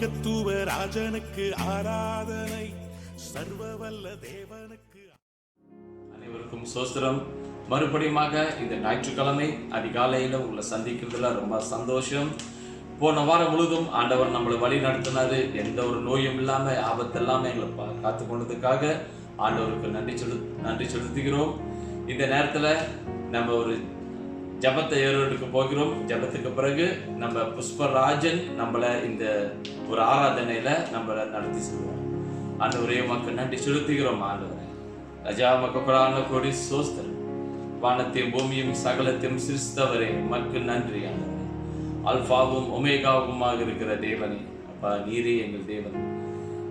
மகத்துவ ராஜனுக்கு ஆராதனை, சர்வவல்ல தேவனுக்கு. அனைவருக்கும் சோஸ்திரம். மறுபடியுமாக இந்த ஞாயிற்றுக்கிழமை அதிகாலையில் உங்களை சந்திக்கிறதுல ரொம்ப சந்தோஷம். போன வாரம் முழுதும் ஆண்டவர் நம்மளை வழி நடத்தினாரு. எந்த ஒரு நோயும் இல்லாமல் ஆபத்து இல்லாமல் எங்களை காத்து கொண்டதுக்காக ஆண்டவருக்கு நன்றி செலுத்துகிறோம். இந்த நேரத்தில் நம்ம ஒரு ஜபத்தை ஏறெடுக்க போகிறோம். ஜபத்துக்கு பிறகு நம்ம புஷ்பராஜன் நம்மளை இந்த ஒரு ஆராதனையில் நம்மளை நடத்தி செல்வோம். ஆண்டவரே உமக்கு நன்றி செலுத்துகிறோம். ஆண்டவரே ரஜா மக்களான கோடி சோஸ்தரம். வானத்தையும் பூமியும் சகலத்தையும் சிரித்தவரே உமக்கு நன்றி. ஆண்டவரே அல்பாவும் ஒமேகாவுமாக இருக்கிற தேவனே, அப்பா நீரே எங்கள் தேவன்.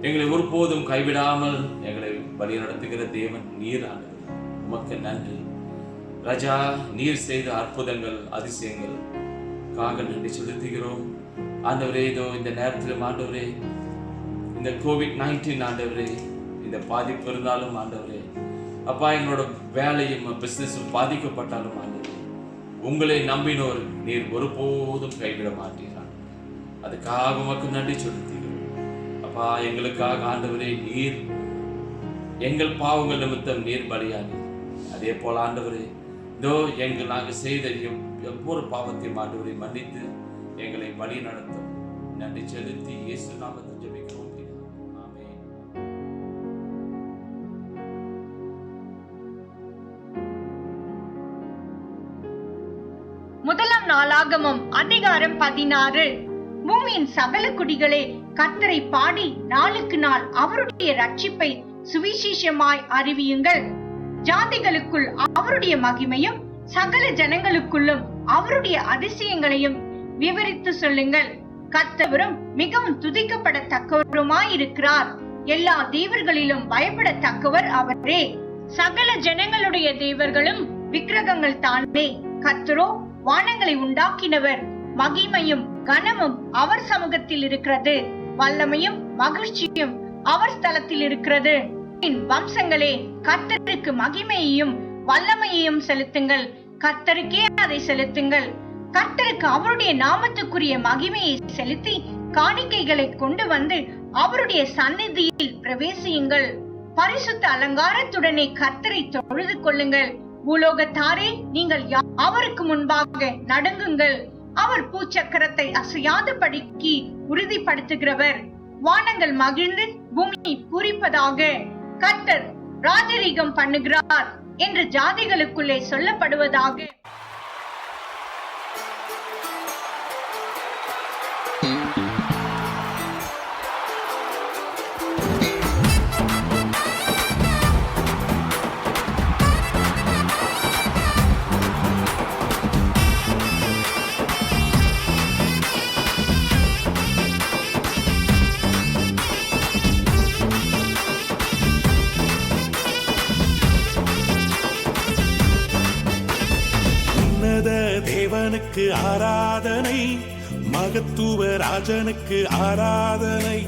எங்களை ஒருபோதும் கைவிடாமல் எங்களை வழி நடத்துகிற தேவன் நீர். ஆண்டவரே உமக்கு நன்றி. ராஜா, நீர் செய்த அற்புதங்கள் அதிசயங்கள் காக நன்றி செலுத்துகிறோம். ஆண்டவரே இதோ இந்த நேரத்தில் ஆண்டவரே இந்த COVID-19 ஆண்டவரே இந்த பாதிப்பு இருந்தாலும் ஆண்டவரே அப்பா எங்களோட வேலையும் பிஸ்னஸும் பாதிக்கப்பட்டாலும் ஆண்டவரே உங்களை நம்பினோர் நீர் ஒருபோதும் கைவிட மாட்டீர்கள். அதுக்காக உமக்கு நன்றி செலுத்துகிறோம். அப்பா எங்களுக்காக ஆண்டவரே நீர் எங்கள் பாவங்கள் நிமித்தம் நீர் பலியானி. அதே போல ஆண்டவரே இதோ நாங்கள் செய்த ஒவ்வொரு பாவத்தையும் ஆண்டவரை மன்னித்து எங்களை வழி நடத்தும். நன்றி செலுத்தி இயேசு நாமத்தில் ஜெபிக்கிறோம். ஆமென். முதலாம் நாளாகமம் அதிகாரம் 16. பூமியின் சகல குடிகளே கர்த்தரை பாடி நாளுக்கு நாள் அவருடைய ரட்சிப்பை சுவிசேஷமாய் அறிவியுங்கள். ஜாதிகளுக்குள் அவருடைய மகிமையும் சகல ஜனங்களுக்குள்ளும் அவருடைய அதிசயங்களையும் விவரித்து சொல்லுங்கள். கர்த்தரும் மிகவும் துதிக்கப்படத்தக்கவருமாயிருக்கிறார். எல்லா தேவர்களிலும் பயப்படத்தக்கவர் அவரே. சகல ஜனங்களுடைய தேவர்களும் விக்கிரகங்கள் தானே. கர்த்தரோ வானங்களை உண்டாக்கினவர். மகிமையும் கனமும் அவர் சமூகத்தில் இருக்கிறது. வல்லமையும் மகிழ்ச்சியும் அவர் ஸ்தலத்தில் இருக்கிறது. வம்சங்களே கர்த்தருக்கு மகிமையையும் வல்லமையையும் செலுத்துங்கள். கர்த்தருக்கே அதை செலுத்துங்கள். கர்த்தருக்கு அவருடைய நாமத்துக்குரிய மகிமையை செலுத்தி காணிக்கைகளை கொண்டு வந்து அவருடைய சந்நிதியில் பிரவேசியுங்கள். பரிசுத்த அலங்காரத்துடனே கர்த்தரை தொழுது கொள்ளுங்கள். பூலோகத்தாரே நீங்கள் அவருக்கு முன்பாக நடுங்குங்கள். அவர் பூச்சக்கரத்தை அசையாதபடிக்கு உறுதிப்படுத்துகிறவர். வானங்கள் மகிழ்ந்து பூமி பூரிப்பதாக. கர்த்தர் ராஜரீகம் பண்ணுகிறார் என்று ஜாதிகளுக்குள்ளே சொல்லப்படுவதாக. தேவனுக்கு ஆராதனை, மகத்துவ ராஜனுக்கு ஆராதனை,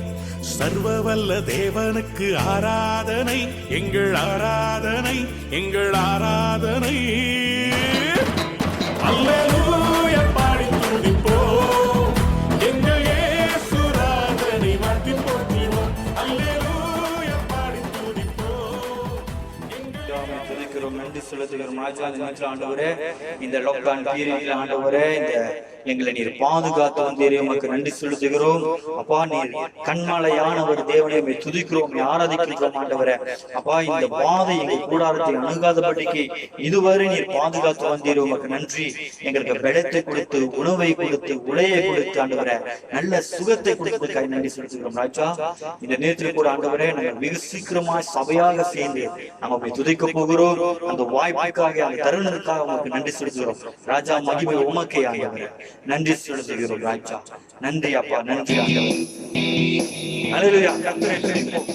சர்வவல்ல தேவனுக்கு ஆராதனை, எங்கள் ஆராதனை, எங்கள் ஆராதனை. அல்லேலூயா பாடி துதிப்போம், எங்கள் இயேசு ராஜனை வாழ்த்தி போற்றினோம். அல்லேலூயா பாடி துதிப்போம். நன்றி செலுத்துகிறோம். ஆண்டவரே இந்த லாக்டவுன் பீரியட்ல ஆண்டவரே இந்த எங்களை நீர் பாதுகாத்து வந்தீரே உமக்கு நன்றி செலுத்துகிறோம். அப்பா நீர் கண்மலையான ஒரு தேவனை துதிக்கிறோம், ஆராதிக்கிறோம் ஆண்டவரே. அப்பா இந்த பாதை எங்கள் கூடாரத்தை அணுகாதபடிக்கு இதுவரை நீர் பாதுகாத்து வந்தீரே உமக்கு நன்றி. எங்களுக்கு பலத்தை கொடுத்து உணவை கொடுத்து உடையை கொடுத்து ஆண்டவரே நல்ல சுகத்தை கொடுத்ததுக்காக நன்றி செலுத்துகிறோம். ராஜா இந்த நேரத்தில் கூட ஆண்டவரே நாங்கள் வெகு சீக்கிரமா சபையாக சேர்ந்து நாங்கள் துதிக்க போகிறோம். அந்த வாய்ப்புக்காக அந்த தருணத்துக்காக உமக்கு நன்றி செலுத்துகிறோம். ராஜா மகிமை உமக்கே ஆண்டவரே நன்றி செலுத்துகிறோம். ராஜா நன்றி அப்பா, நன்றி ஆண்டவரே. அல்லேலூயா. கர்த்தரை துதிப்போம்.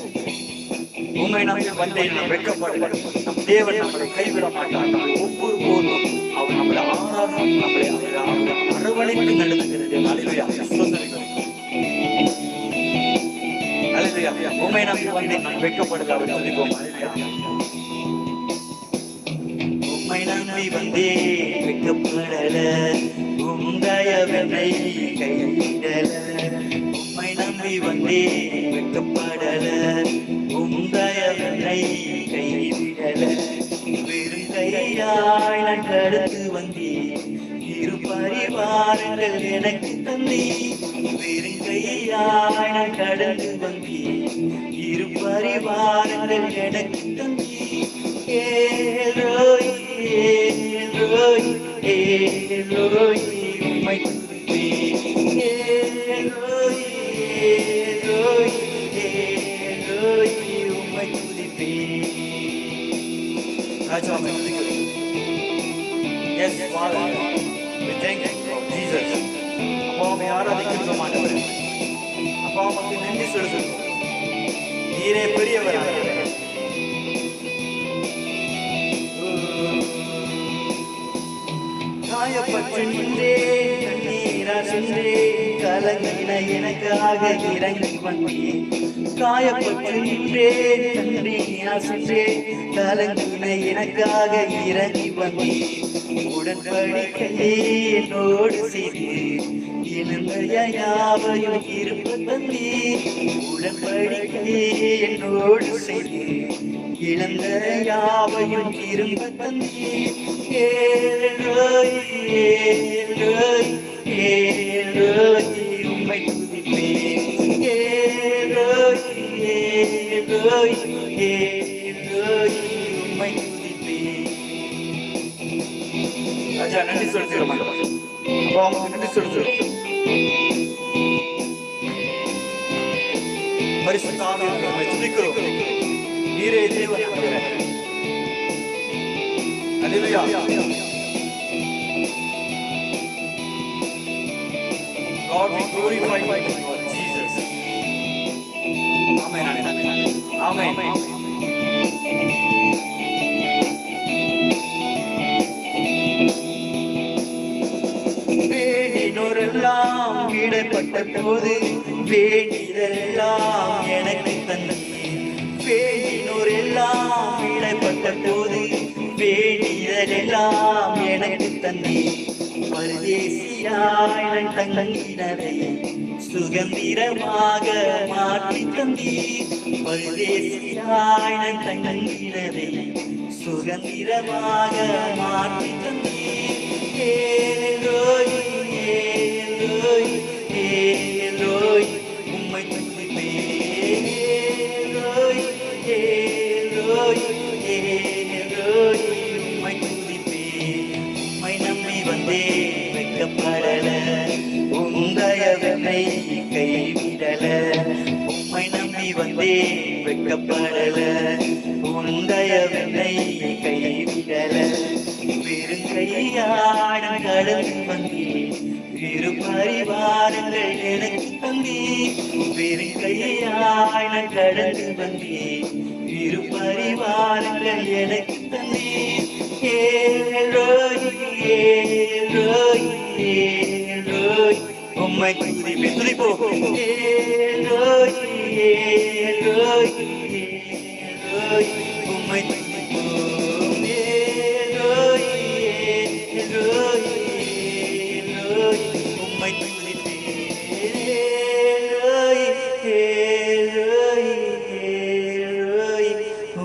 உம்மை நம்பி வந்தேன், நான் வெட்கப்படுகிறேன். நம் தேவன் நம்மளை கைவிட மாட்டார். ஒவ்வொரு போதும் அவர் நம்மளை ஆராதனை நம்மளை அரவணைத்து நடத்துகிறது. அல்லேலூயா. அல்லேலூயா. உம்மை நம்பி வந்தேன், நான் வெட்கப்படுகிறேன். அவர் துதிப்போம். அல்லேலூயா. உம்மை நம்பி வந்தே வெட்கப்படல, உம் தயவனை கைவிடல. உம்மை நம்பி வந்தே வெட்கப்படல, உந்தயவனை கைவிடல. வெறும் கையாய் நான் கடந்து வந்தே, இரு பரிவாரங்கள் எனக்கு தந்தே. வெறும் கையாய் நான் கடந்து வந்தே, இரு பரிவாரங்கள் எனக்கு தந்தே. ஏலோய் ஏலோய் ஏலோய் உம்மை துதிப்பேன். ஏலோய் ஏலோய் ஏலோய் உம்மை துதிப்பேன். ராஜா உம்மை துதிக்கிறோம். Yes, Father, we thank you for Jesus. அப்பா உம்மை ஆராதிக்கிறோம் ஆண்டவரே. அப்பா உமக்கு நன்றி செலுத்துகிறோம். நீரே பெரியவர் ஆண்டவரே. காயப்பட்டு நின்றே கண்ணீரா சென்றே, கலங்கின எனக்காக இறங்கி வந்தே. காயப்பட்டு நின்றே கண்ணீரா சென்றே, கலங்கின எனக்காக இறங்கி வந்தே. உடன்படிக்கையே என்னோடு செய்து இழந்த யாவையும் இருப்ப தந்தே. உடன்படிக்கையே என்னோடு செய்து இழந்த யாவையும் இருப்ப தந்தே. ஏலோய் ஏலோய் ஏலோய் உம்மை துதிப்பேன். ஏலோய் ஏலோய் ஏலோய் உம்மை துதிப்பேன். ராஜா நன்றி செலுத்துகிறோம். அப்பா உமக்கு நன்றி செலுத்துகிறோம். பரிசுத்த ஆவியானவரே உம்மை துதிக்கிறோம். நீரே தேவன் ஆண்டவரே. Hallelujah. Lord, we glorify you, Lord Jesus. Amen. Amen. வேண்டினோரெல்லாம் விடப்பட்ட போது வேண்டியதெல்லாம் எனக்கு தந்தீர். வேண்டினோரெல்லாம் விடப்பட்ட போது வேண்டியதெல்லாம் எனக்கு தந்தீர். பரதேசியாய் நான் தங்கினதை சுகந்திரமாக மாற்றி தந்தீர். பரதேசியாய் நான் தங்கினதை சுகந்திரமாக மாற்றி தந்தீர். ஏலோய் ஏலோய் ஏலோய் உம்மை துதிப்பேன். ஏலோய் ஏலோய் ஏலோய் உம்மை துதிப்பேன். உம்மை நம்பி வந்தே வெட்கப்படல, உந்தயவனை கைவிடல. உம்மை நம்பி வந்தே வெட்கப்படல, உந்தயவனை கைவிடல. பெருங்கையாட கடந்து வந்தே, இரு பரிவாரங்கள் எனக்கு தந்தே. பெருங்கையாட கடந்து வந்தே, இரு பரிவாரங்கள் எனக்கு தந்தே. ஏலோய் ஏலோய் ஏலோய் உம்மை துதிப்பேன். துதிப்போம். ஏலோய் ஏலோய் ஏலோய் உம்மை துதிப்போம். ஏலோய் ஏலோய் ஏலோய் உம்மை துதிப்பேன். ஏலோய் ஏலோய் ஏலோய்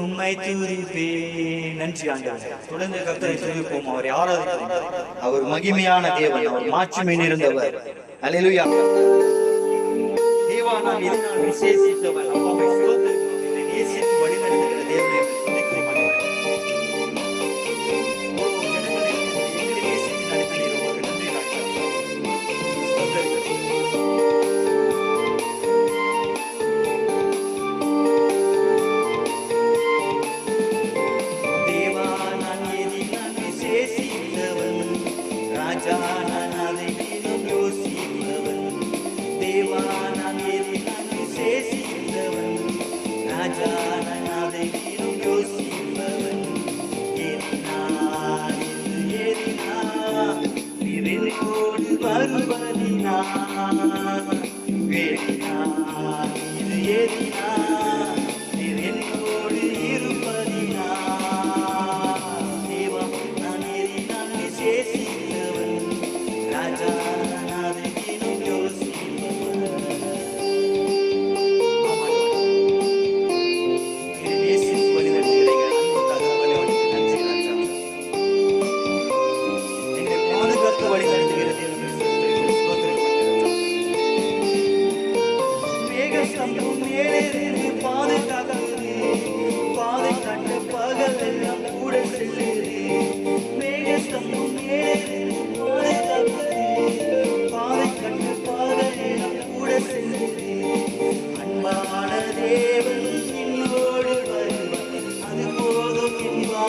உம்மை துதிப்பேன். நன்றி ஆண்டவரே. தொடர்ந்து கர்த்தரை துதிப்போம். அவரை ஆராதிப்போம். அவர் மகிமையான தேவன், அவர் மாட்சிமை நிறைந்தவர். அல்லேலூயா. தேவா நாம் இதனால் விசேஷித்தவர். அப்பாவை ஸ்தோத்திரிக்கிறோம். என்னை நேசித்து வழிநடத்துகிற தேவனை துதிக்கிறோம் ஆண்டவரே. ஓ ஜனங்களே, எங்களை நேசித்து நடத்துகிறீர். உமக்கு நன்றி ராஜா. ஸ்தோத்திரிக்கிறோம். தேவா நான் எதினால் விசேஷித்தவன். ராஜா நான் அதை இன்னும் யோசித்தவன். தேவா நான் எதினால் விசேஷித்தவன். ராஜா நான் அதை இன்னும் யோசிப்பவன். எதினால் நிறைவோடு வருவதினா, வேடினால் இது எதினா நிறைவோடு இருப்பதினா. தேவா நான் எதினால் விசேஷித்தவன். ராஜா நான் அதை இன்னும் யோசிப்பவன்.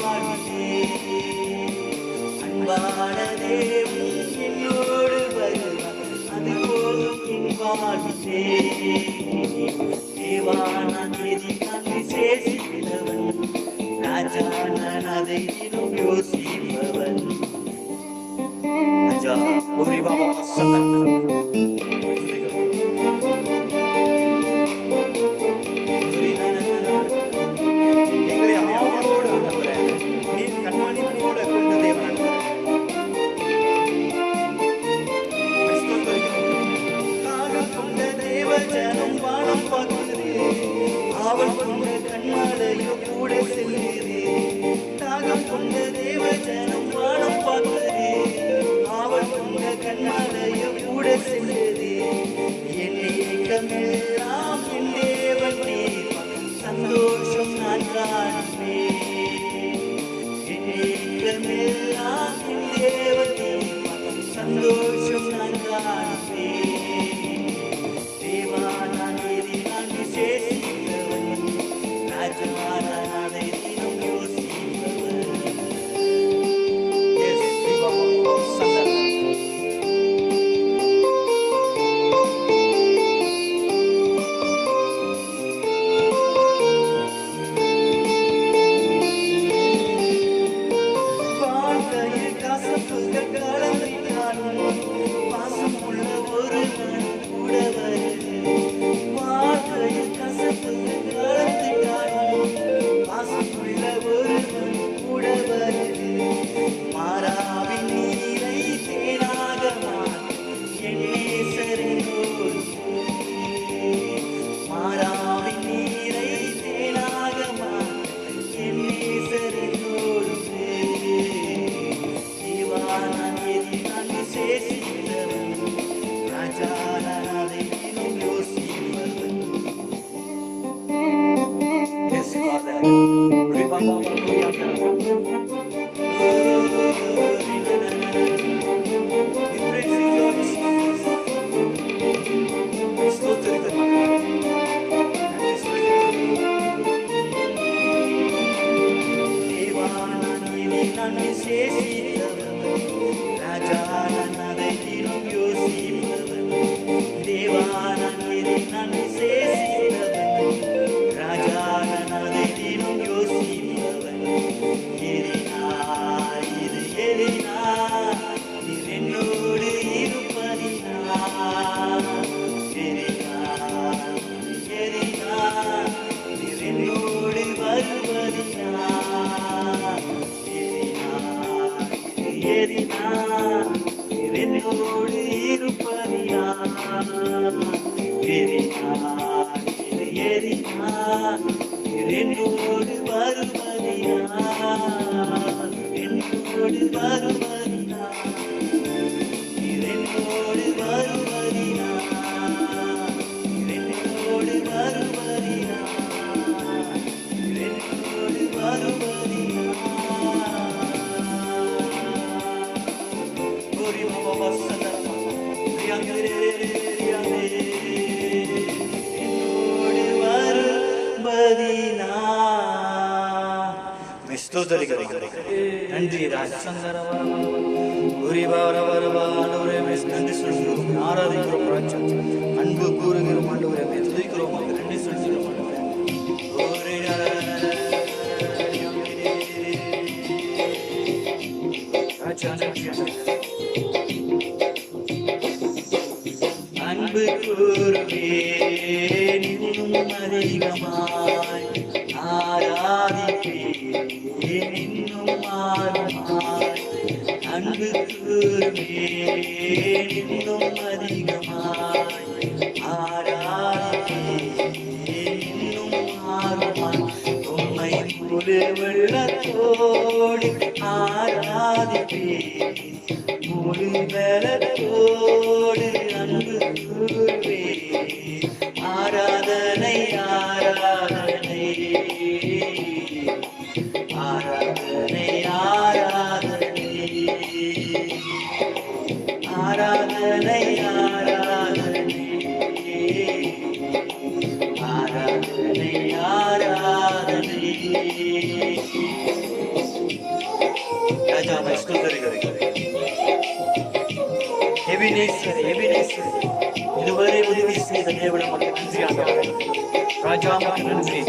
வாழ்விலே அன்பான தேவன் என்னோடு வருவார், அது போதும் என் வாழ்விலே. தேவான தேதி நான் விசேஷித்தவன், ராஜா நான் அதை தினம் யோசிப்பவன். ராஜா ஒரு பாபா எங்களை ஆவலோடு ஆண்டவரே நீர் கண்மணியோடு கொண்ட தேவன் கொண்ட தேவ ஜனம் வானம் பார்க்கிறது, ஆவல் கொண்ட கண்மாலையோ கூட செல்கிறது. தாகம் கொண்ட தேவ ஜனம் வானம் பார்க்கிறது, ஆவல் கொண்ட கண்மாலையோ கூட செல்கிறது. என் ஏக்கமெல்லாம் என் தேவன் தீர்ப்பார், சந்தோஷம் நான் காண்பேன். என் ஏக்கமெல்லாம் என் தேவன் தீர்ப்பார், சந்தோஷம் நான் காண்பேன். தேவானா நீதி நான் விசேஷித்தவன், ராஜானா அதை தினம் யோசிப்பவன். Yes, சந்தர்ப்பம் வாழ்க்கையில் கசப்புகள் கலந்திட்டாலும் பாசம் உள்ள ஒரு நாள் கூட வருது. வாழ்க்கையில் கசப்புகள் கலந்திட்டாலும் பாசம் உள்ள ஒரு நாள் கூட வருது. மாறாவின் நீரை தேனாக மாற்றும் என் நேசரினோடு, மாறாவின் நீரை தேனாக மாற்றும் என் நேசரினோடு. தேவான நீதி நான் விசேஷித்தவன், ராஜான அதை தினம் யோசிப்பவன். Yes, Father. நான் விசேஷித்தவன், ராஜான அதை தினம் யோசிப்பவன். தேவான நீதி நான் விசேஷித்தவன், ராஜான அதை தினம் யோசிப்பவன். எரினா இது எரினா நீர் என்னோடு இருப்பதினா, எரினா எரினா நீர் என்னோடு வருவதினா, எரினா நீர் என்னோடு இருப்பதினா, எரினா எரினா நீர் என்னோடு வருவதினா, என்னோடு வருவதினா, நீர் என்னோடு வருவதினா, என்னோடு வருவதினா, என்னோடு வருவதினா. கோரி பாபா சந்தர்ப்பம் என்னோடு வருவதினா. நன்றி நன்றி சொல்கிறோம், ஆராதிக்கிறோம் ராஜா, அன்பு கூறுகிறோம் ஆண்டவரே, துதிக்கிறோம், நன்றி சொல்கிறோம் ஆண்டவரே. அன்பு கூறுவேன் இன்னும் அதிகமாய், ஆராதிப்பேன் இன்னும் ஆழமாய். அன்பு கூறுவேன் இன்னும் அதிகமாய், ஆராதிப்பேன் இன்னும் ஆழமாய். உம்மை முழு வெள்ளத்தோடு ஆராதிப்பேன், முழு பலத்தோடு அன்பு கூறுவேன். ஆராதனை ஆராதனை ஆராதனை ஆராதனை ஆராதனை ஆராதனை ஆராதனை ஆராதனை ராஜா உம்மை ஸ்தோத்திரிக்கிறோம். எபினேசர், எபினேசர், இதுவரை உதவி செய்த தேவன் உமக்கு நன்றி ஆண்டவரே. ராஜா உமக்கு நன்றி.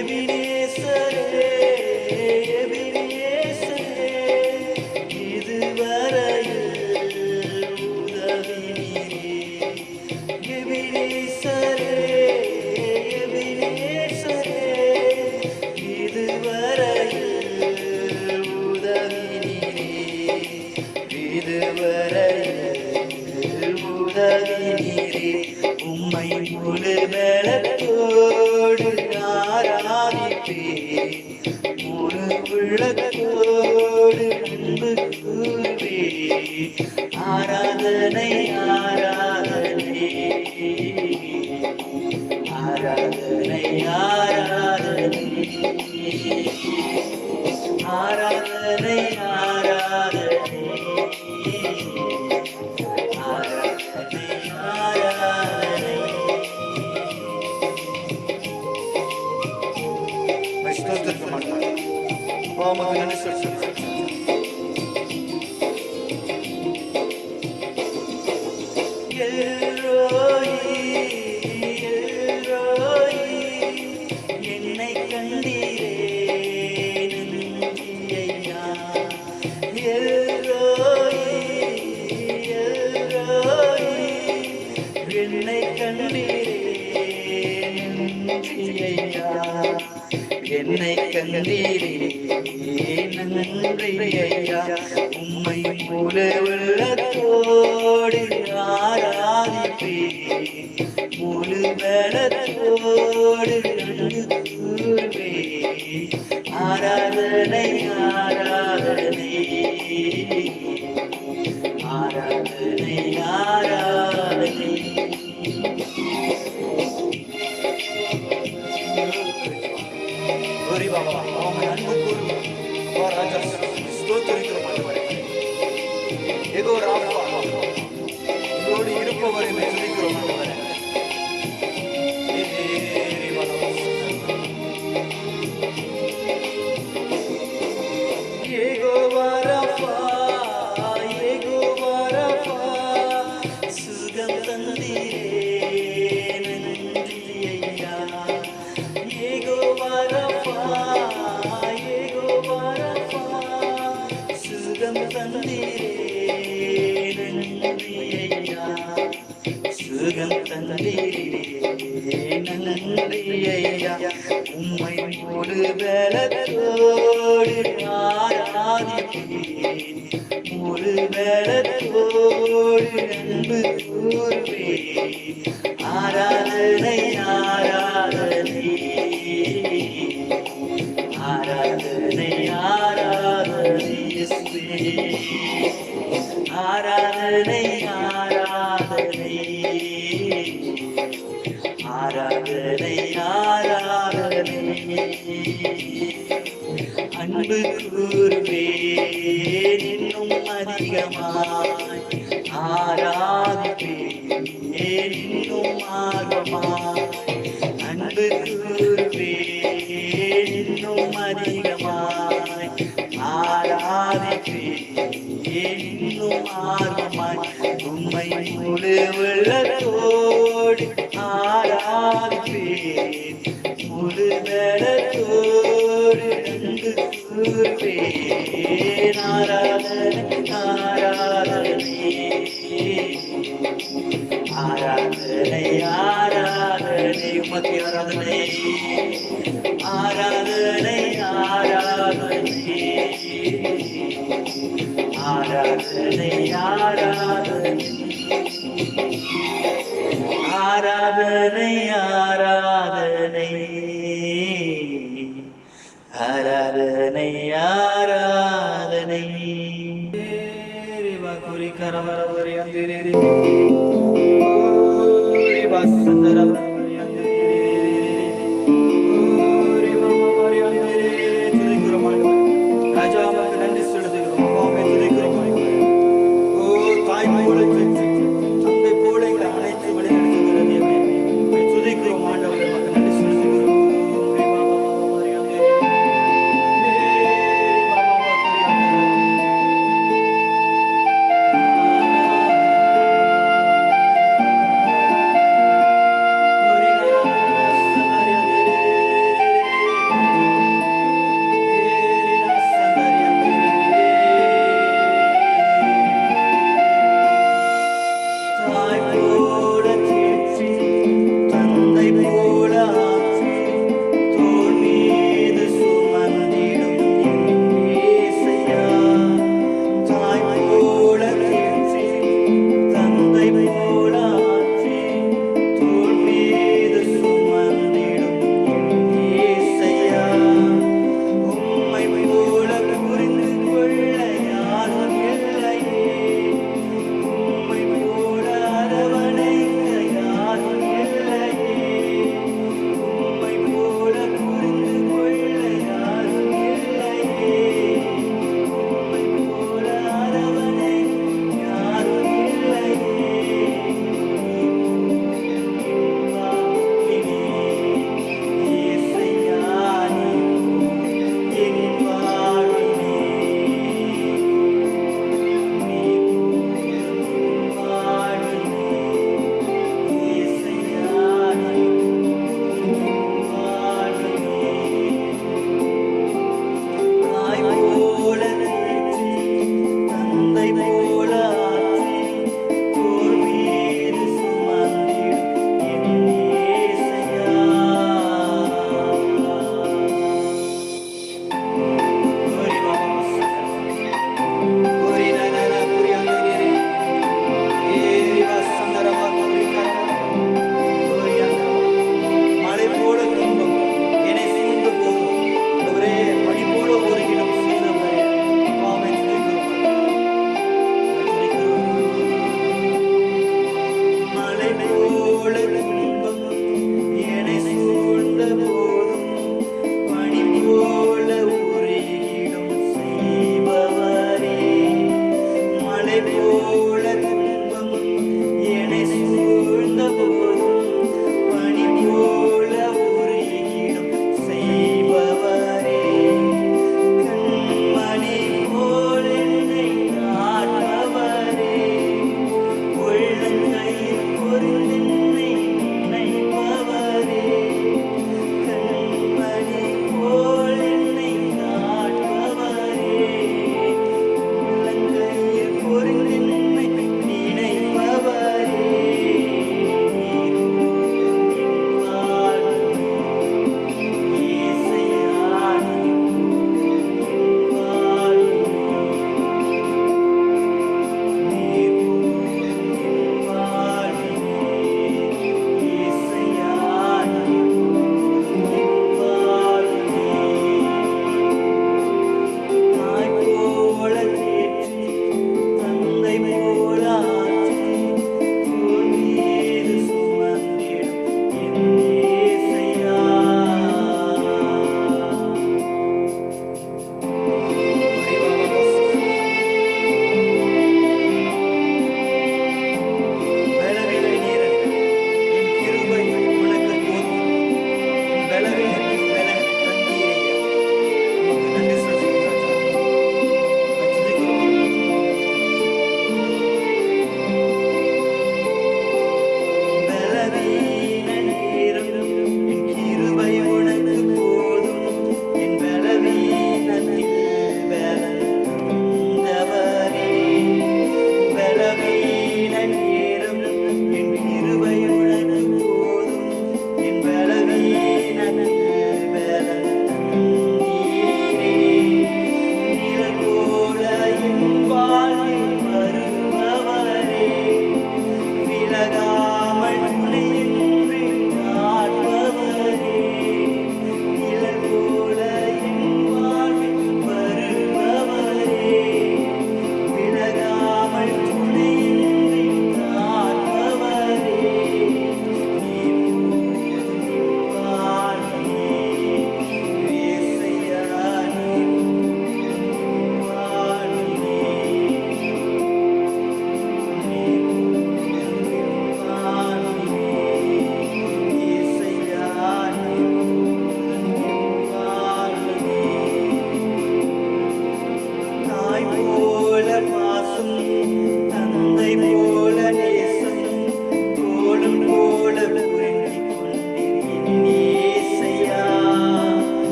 எபினேசரே, எபினேசரே, இதுவரையில் உதவி நீரே. எபினேசரே, எபினேசரே, இதுவரையில் உதவி நீரே. இதுவரையில் உதவி நீரே. உம்மை முழு பலத்தோடு ஆராதிப்பேன், முழு உள்ளத்தோடு அன்பு கூறுவேன். ஆராதனை, ஆராதனை, ஆராதனை, ஆராதனை, ஆராதனை, ஆராதனை, ஆராதனை, ஆராதனை. ஸ்தோத்திரிக்க மாட்டார். உமக்கு நன்றி சொல்லுகிறேன். எல்ரோயி, எல்ரோயி, என்னை கண்டீரே நன்றி ஐயா. எல்ரோயி, எல்ரோயி, என்னை கண்டீரே நன்றி ஐயா. என்னை கண்டீரே நன்றி ஐயா. உம்மை முழு உள்ளத்தோடு ஆராதிப்பேன், முழு பலத்தோடு அன்பு கூறுவேன். ஆராதனை, ஆராதனை, ஆராதனை, ஆராதனை. கோரி பாபா அவனை அன்பு கூறுவோம். ராஜா ஸ்தோத்திரிக்கிறோம் ஆண்டவரே. ஏகோ ராபா இதோடு இருப்பவரை துதிக்கிறோம் ஆண்டவரே. ஏகோவா ராபா, ஏகோவா ராபா, சுகம் தந்தீரே நன்றி ஐயா. ஏகோவா ராபா, ஏகோவா ராபா, சுகம் தந்தீரே நன்றி ஐயா. சுகம் தந்தீரே நன்றி ஐயா. உம்மை முழு பலத்தோடு ஆராதிப்பேன், முழு பலத்தோடு அன்பு கூறுவேன். ஆராதனை, ஆராதனை, ஆராதனை, ஆராதனை இயேசுவே. ஆராதனை, ஆராதனை, ஆராதனை, ஆராதனை. அன்பு கூறுவேன் இன்னும் அதிகமாய், ஆராதிப்பேன் இன்னும் ஆர்வமாய். அன்பு கூறுவேன் இன்னும் அதிகமாய், ஆராதிப்பேன் இன்னும் ஆர்வமாய். உம்மை முழு உள்ளத்தோடு ஆராதிப்பேன், முழு பலத்தோடு அன்பு கூறுவேன். ஆராதனை, ஆராதனை, ஆராதனை, ஆராதனை. உமக்கு ஆராதனை, ஆராதனை, ஆராதனை, ஆராதனை, ஆராதனை, ஆராதனை, ஆராதனை, ஆராதனை, ஆராதனை. குறி கரவரவரி அந்திரேரி ஓரி வசந்தரவரி அந்திரேரி ஓரி மமவரி அந்திரேரி. துதிக்கிறோம் ராஜா, உமக்கு நன்றி செலுத்துகிறோம். துதிக்கிறோம். ஓ தாய் போல தந்தை போல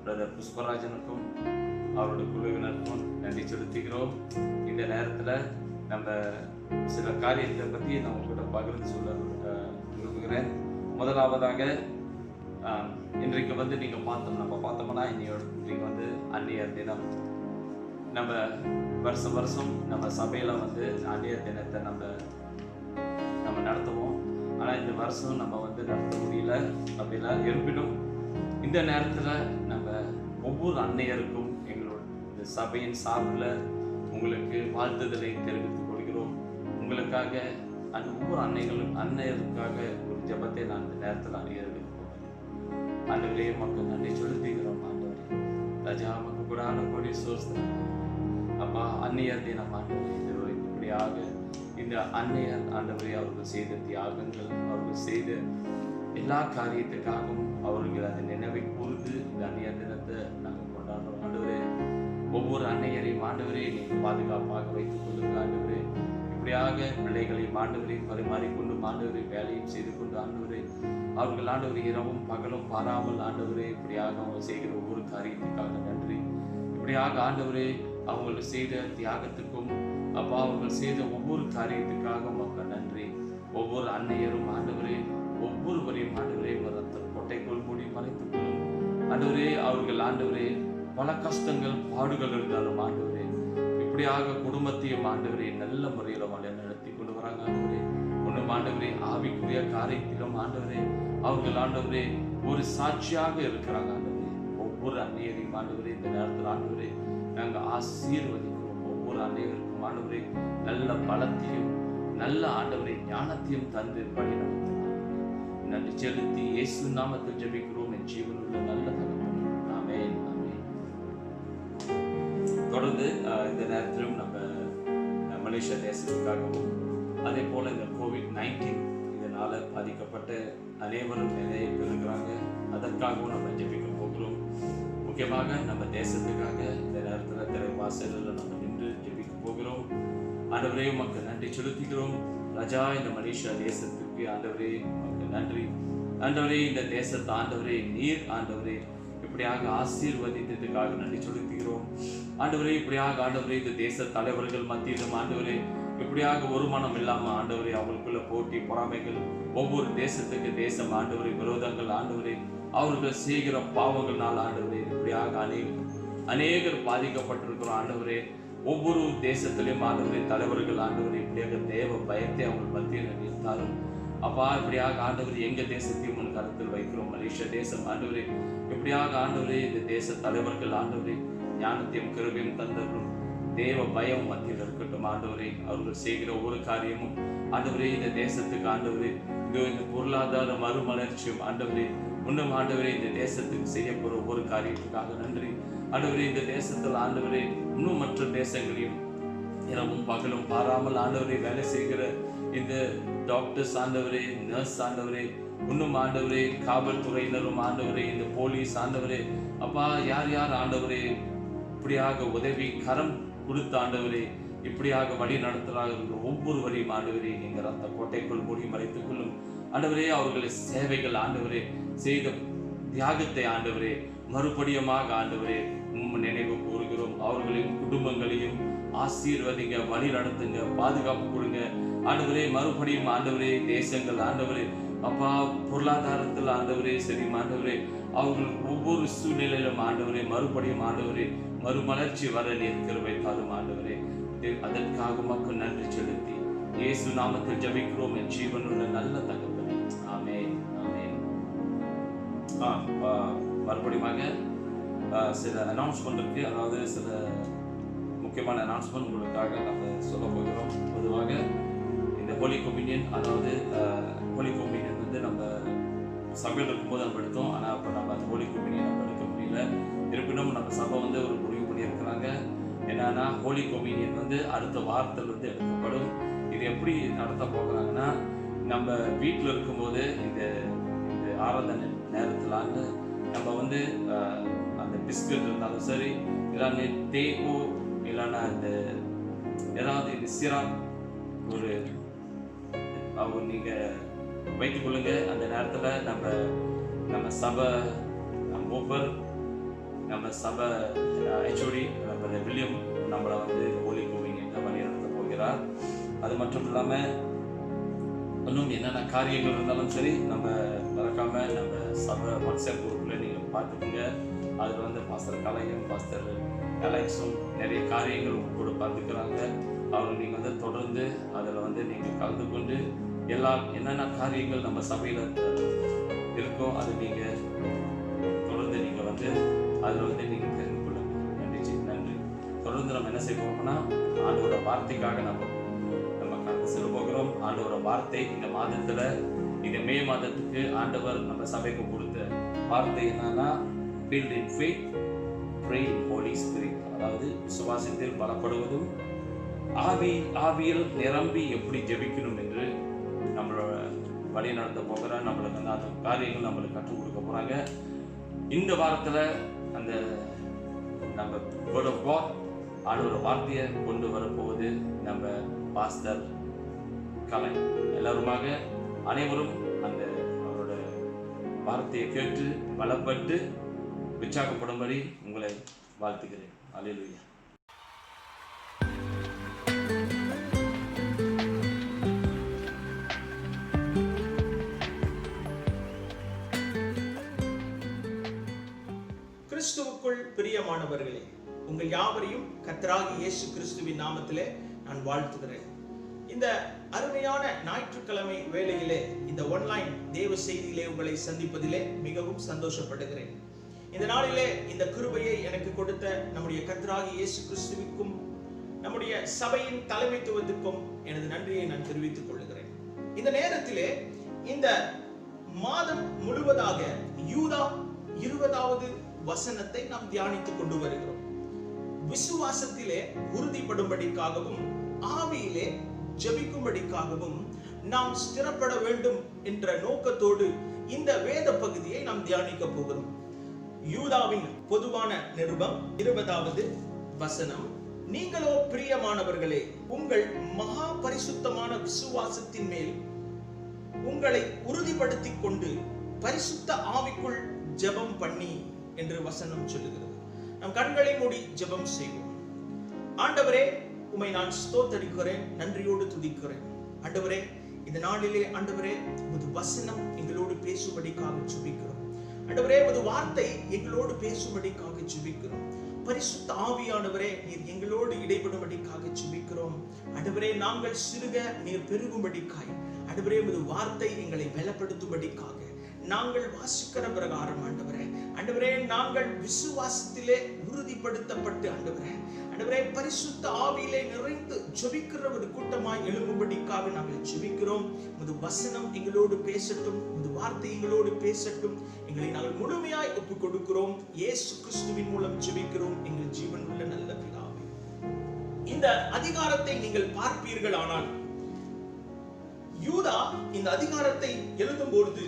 பிரதர் புஷ்பராஜனுக்கும் அவருடைய குழுவினருக்கும் நன்றி செலுத்துகிறோம். இந்த நேரத்தில் நம்ம சில காரியத்தை பற்றி நான் கூட பகிர்ந்து சொல்ல விரும்புகிறேன். முதலாவதாக இன்றைக்கு வந்து நீங்கள் பார்த்தோம்னா இன்றைக்கு வந்து அந்நியர் தினம். நம்ம வருஷம் நம்ம சபையில் வந்து அந்நியர் தினத்தை நம்ம நடத்துவோம். ஆனால் இந்த வருஷம் நம்ம வந்து நடத்த முடியல. அப்படிலாம் இருப்பினும் இந்த நேரத்தில் நம்ம ஒவ்வொரு அன்னையருக்கும் எங்களோட இந்த சபையின் சார்பில் உங்களுக்கு வாழ்த்துதலை தெரிவித்துக் கொள்கிறோம். உங்களுக்காக அந்த ஒவ்வொரு அன்னையருக்காக ஒரு ஜெபத்தை நான் இந்த நேரத்தில் அணியருக்கு போகிறேன். ஆண்டவரே மக்கள் நன்றி செலுத்துகிறோம். ஆண்டவரே ராஜா மக்கள் கூட ஆண்டவருடைய சோஸ்திரம் அப்பா அந்நியர் தினம் ஆண்டவரே இப்படியாக இந்த அன்னையர் ஆண்டவரே அவர்கள் செய்த தியாகங்கள், அவர்கள் செய்த எல்லா காரியத்துக்காகவும் அவர்கள் அதை நினைவை கூர்ந்து இந்த அந்நியர் தினத்தை நாங்கள் கொண்டாடுறோம். ஆண்டவரே ஒவ்வொரு அன்னையரையும் ஆண்டவரே நீங்கள் பாதுகாப்பாக வைத்துக் கொள்ளுங்க. ஆண்டவரே இப்படியாக பிள்ளைகளையும் ஆண்டவரை பரிமாறிக்கொண்டு ஆண்டவரை வேலையும் செய்து கொண்டு ஆண்டவரே அவர்கள் ஆண்டவரை இரவும் பகலும் பாராமல் ஆண்டவரே இப்படியாக அவங்க செய்கிற ஒவ்வொரு காரியத்துக்காக நன்றி. இப்படியாக ஆண்டவரே அவங்களுக்கு செய்த தியாகத்துக்கும் அப்பா அவர்கள் செய்த ஒவ்வொரு காரியத்துக்காக மக்கள் நன்றி. ஒவ்வொரு அன்னையரும் ஆண்டவரே ஒவ்வொருவரையும் ஆண்டவரே கொட்டைக்குள் மூடி மறைத்துக் கொள்ளும். ஆண்டவரே அவர்கள் ஆண்டவரே பல கஷ்டங்கள் பாடுகள் இருந்தாலும் ஆண்டவரே இப்படியாக குடும்பத்தையும் ஆண்டவரே நல்ல முறையில் நடத்தி கொண்டு வராங்க. ஆண்டவரே ஒன்றும் ஆண்டவரே ஆவிக்குரிய காரியத்திலும் ஆண்டவரே அவர்கள் ஆண்டவரே ஒரு சாட்சியாக இருக்கிறாங்க. ஆண்டவரே ஒவ்வொரு அன்னையரையும் ஆண்டவரே இந்த நேரத்தில் ஆண்டவரே நாங்கள் ஆசீர்வதிக்கிறோம். ஒவ்வொரு அன்னையருக்கும் ஆண்டவரே நல்ல பலத்தையும் நல்ல ஆண்டவரை ஞானத்தையும் தந்து படி நடத்தும். நன்றி செலுத்தி இயேசு நாமத்தில் ஜெபிக்கிறோம் என் ஜீவனுள்ள நல்ல தகப்பனே. ஆமென் ஆமென். தொடர்ந்து இந்த நேரத்திலும் நம்ம மலேசியா தேசத்துக்காகவும் அதே போல இந்த COVID-19 இதனால பாதிக்கப்பட்ட அனைவரும் நிறைய பேர் இருக்கிறாங்க. அதற்காகவும் நம்ம ஜெபிக்க போகிறோம். முக்கியமாக நம்ம தேசத்துக்காக இந்த நேரத்தில் திரைவாசலில் நம்ம நின்று ஜெபிக்க போகிறோம். ஆண்டவரே மக்கள் நன்றி செலுத்துகிறோம். ராஜா இந்த மலேசியா தேசத்துக்கு ஆண்டவரே மக்கள் நன்றி. ஆண்டவரே இந்த தேசத்தை ஆண்டவரே நீர் ஆண்டவரே இப்படியாக ஆசீர்வதித்ததுக்காக நன்றி செலுத்துகிறோம். ஆண்டவரே இப்படியாக ஆண்டவரே இந்த தேச தலைவர்கள் மத்தியிலும் ஆண்டவரே இப்படியாக ஒரு மனம் இல்லாமல் ஆண்டவரே அவங்களுக்குள்ள போட்டி பொறாமைகள் ஒவ்வொரு தேசத்துக்கு தேசம் ஆண்டவரே விரோதங்கள் ஆண்டவரே அவர்கள் செய்கிற பாவங்கள்னால் ஆண்டவரே இப்படியாக அநேகர் பாதிக்கப்பட்டிருக்கிறோம். ஆண்டவரே ஒவ்வொரு தேசத்திலையும் ஆண்டவரே தலைவர்கள் ஆண்டவரே இப்படியாக தேவ பயத்தை அவங்க மத்தியில் நிறுத்தாலும் அப்பா இப்படியாக ஆண்டவரே எங்க தேசத்தையும் உன் கருத்தில் வைக்கிறோம். மலேசியா தேசம் ஆண்டவரே இப்படியாக ஆண்டவரே இந்த தேச தலைவர்கள் ஆண்டவரே ஞானத்தையும் கிருபையும் தந்தவரும் தேவ பயம் மத்தியில் இருக்கட்டும். ஆண்டவரே அவர்கள் செய்கிற ஒவ்வொரு காரியமும் ஆண்டவரே இந்த தேசத்துக்கு ஆண்டவரே இந்த பொருளாதார மறுமலர்ச்சியும் ஆண்டவரே இன்னும் ஆண்டவரே இந்த தேசத்துக்கு செய்யப்படுற ஒவ்வொரு காரியத்துக்காக நன்றி. ஆண்டவரே இந்த தேசத்தில் ஆண்டவரே இன்னும் மற்ற தேசங்களையும் இரவும் பகலும் பாராமல் ஆண்டவரே வேலை செய்கிற இந்த டாக்டர்ஸ் ஆண்டவரே நர்ஸ் ஆண்டவரே இன்னும் ஆண்டவரே காவல்துறையினரும் ஆண்டவரே இந்த போலீஸ் ஆண்டவரே அப்பா யார் யார் ஆண்டவரே இப்படியாக உதவி கரம் கொடுத்த ஆண்டவரே இப்படியாக வழி நடத்துகிறார்கள் ஒவ்வொருவரையும் ஆண்டவரே நீங்கள் அந்த கோட்டைக்குள் மூடி மறைத்துக் கொள்ளும். ஆண்டவரே அவர்களை சேவைகள் ஆண்டவரே செய்த தியாகத்தை ஆண்டவரே மறுபடியுமாக ஆண்டவரே நினைவு கூறுகிறோம். அவர்களின் குடும்பங்களையும் ஆசீர்வதிங்க, வழி நடத்துங்க, பாதுகாப்பு கொடுங்க ஆண்டவரே. மறுபடியும் ஆண்டவரே தேசங்கள் ஆண்டவரே அப்பா பொருளாதாரத்தில் ஆண்டவரே சரி ஆண்டவரே அவர்கள் ஒவ்வொரு சூழ்நிலையிலும் ஆண்டவரே மறுபடியும் ஆண்டவரே மறுமலர்ச்சி வர நிற்கிறவை தாரும் ஆண்டவரே. அதற்காக மக்கள் நன்றி செலுத்தி இயேசு நாமத்தில் ஜெபிக்கிறோம் என் ஜீவனுள்ள நல்ல தகப்பனே. ஆமென் ஆமென். மறுபடியுமாக சில அனௌன்ஸ்மெண்ட் இருக்கு. அதாவது சில முக்கியமான அனௌன்ஸ்மெண்ட் உங்களுக்காக நம்ம சொல்ல போகிறோம். பொதுவாக இந்த ஹோலி கம்யூனியன் அதாவது ஹோலி கம்யூனியன் வந்து நம்ம சபையில் இருக்கும்போது நம்ம எடுத்தோம். ஆனால் இப்போ நம்ம அந்த ஹோலி கம்யூனியன் நம்ம எடுக்க முடியல. இருப்பினும் நம்ம சபை வந்து ஒரு முடிவு பண்ணியிருக்கிறாங்க. என்னன்னா ஹோலி கம்யூனியன் வந்து அடுத்த வாரத்தில் வந்து எடுக்கப்படும். இது எப்படி நடத்த போகிறாங்கன்னா நம்ம வீட்டில் இருக்கும்போது இந்த ஆராதனை நேரத்தில் நம்ம வந்து அந்த பிஸ்கட் இருந்தாலும் சரி இல்லைன்னா தேக்கோ இல்லைன்னா இந்த ஏதாவது இந்த சிராப் ஒரு அவங்க நீங்கள் வைத்துக்கொள்ளுங்க. அந்த நேரத்தில் நம்ம சபை மூப்பர் நம்ம சபை HOD வில்லியம் நம்மளை வந்து ஹோலி கம்யூனியன் வழி நடத்த போகிறார். அது மட்டும் இல்லாமல் இன்னும் என்னென்ன காரியங்கள் இருந்தாலும் சரி, நம்ம மறக்காம நம்ம சபை வாட்ஸ்அப் குரூப்பில் நீங்கள் பார்த்துக்குங்க. அதில் வந்து பாஸ்டர் கலையும் பாஸ்டர் அலெக்ஸும் நிறைய காரியங்கள் உங்க கூட பார்த்துக்கிறாங்க. அவங்க நீங்கள் வந்து தொடர்ந்து அதில் வந்து நீங்கள் கலந்து கொண்டு என்னென்ன காரியங்கள் நம்ம சபையில் இருக்கோ அதை நீங்கள் தொடர்ந்து நீங்கள் வந்து அதில் வந்து நீங்கள் தெரிந்து கொள்ளுங்க. நன்றி. தொடர்ந்து நம்ம என்ன செய்ய போகிறோம்னா, ஆண்டோட வார்த்தைக்காக நம்ம கடந்து செல்ல போகிறோம். ஆண்டோட வார்த்தை இந்த மாதத்தில், இந்த மே மாதத்துக்கு ஆண்டவர் நம்ம சபைக்கு கொடுத்த வார்த்தை என்னன்னா, build in faith, pray in Holy Spirit. அதாவது விசுவாசத்தில் பலப்படுவதும் ஆவியில் நிரம்பி எப்படி ஜெபிக்கணும் என்று நம்மளோட வழி நடத்த போகிற நம்மளுக்கு வந்து அந்த காரியங்கள் நம்மளுக்கு கற்றுக் கொடுக்க போறாங்க. இந்த வாரத்தில் அந்த நம்ம வேர்ட் ஆஃப் காட் ஆண்டோட வார்த்தையை கொண்டு வரப்போவது நம்ம பாஸ்டர் கலை. எல்லாருமாக அனைவரும் அந்த அவரோட வார்த்தையை கேட்டு பலப்பட்டு உற்சாகப்படும்படி உங்களை வாழ்த்துகிறேன். அல்லேலூயா. கிறிஸ்துவுக்குள் பிரியமானவர்களே, உங்கள் யாவரையும் கர்த்தராகிய இயேசு கிறிஸ்துவின் நாமத்திலே நான் வாழ்த்துகிறேன். இந்த அருமையான ஞாயிற்றுக்கிழமை வேளையிலே இந்த ஆன்லைன் தேவ செய்தியிலே உங்களை சந்திப்பதிலே மிகவும் சந்தோஷப்படுகிறேன். இந்த நாளிலே இந்த கிருபையை எனக்கு கொடுத்த நம்முடைய கர்த்தராகிய இயேசு கிறிஸ்துவுக்கும் நம்முடைய சபையின் தலைமைத்துவத்துக்கும் எனது நன்றியை நான் தெரிவித்துக் கொள்கிறேன். இந்த நேரத்திலே இந்த மாதம் முழுவதாக யூதா 20வது வசனத்தை நாம் தியானித்துக் கொண்டு வருகிறோம். விசுவாசத்திலே உறுதிப்படும்படிக்காகவும் ஆவியிலே ஜெபிக்கும்படிக்காகவும் நாம் ஸ்திரப்பட வேண்டும் என்ற நோக்கத்தோடு இந்த வேத பகுதியை நாம் தியானிக்க போகிறோம். யூதாவின் பொதுவான நிருபம் 20வது வசனம். நீங்களோ பிரியமானவர்களே, உங்கள் மகா பரிசுத்தமான விசுவாசத்தின் மேல் உங்களை உறுதிப்படுத்திக் கொண்டு பரிசுத்த ஆவிக்குள் ஜெபம் பண்ணி என்று வசனம் சொல்லுகிறது. நம் கண்களை மூடி ஜெபம் செய்வோம். ஆண்டவரே, உம்மை நான் ஸ்தோத்தரிக்கிறேன், நன்றியோடு துதிக்கிறேன். ஆண்டவரே, இந்த நாளிலே ஆண்டவரே உமது வசனம் எங்களோடு பேசும்படிக்காக ஜெபிக்கிறோம். ஆண்டவரே, உமது வார்த்தை எங்களோடு பேசும்படிக்காக ஜெபிக்கிறோம். பரிசுத்த ஆவியானவரே, நீர் எங்களோடு இடைபடும்படிக்காக ஜெபிக்கிறோம். ஆண்டவரே, நாங்கள் சிறுக நீர் பெருகும்படிக்காய், ஆண்டவரே உமது வார்த்தை எங்களை பலப்படுத்தும்படிக்காக நாங்கள் வாசிக்கிற பிரகாரம் ஆண்டவரே நாங்கள் விசுவாசத்திலே உறுதிப்படுத்தப்பட்டு ஆண்டவரே பரிசுத்த ஆவியிலே நிறைந்து ஜெபிக்கிற ஒரு கூட்டமாய் எழும்பும்படிக்காக நாங்கள் ஜெபிக்கிறோம். உமது வசனம் எங்களோடு பேசட்டும், உமது வார்த்தை எங்களோடு பேசட்டும். எங்களை நாங்கள் முழுமையாய் ஒப்புக் கொடுக்கிறோம். இயேசு கிறிஸ்துவின் மூலம் ஜெபிக்கிறோம் எங்கள் ஜீவனுள்ள நல்ல பிதாவே. இந்த அதிகாரத்தை நீங்கள் பார்ப்பீர்கள். ஆனால் யூதா இந்த அதிகாரத்தை எழுதும் பொழுது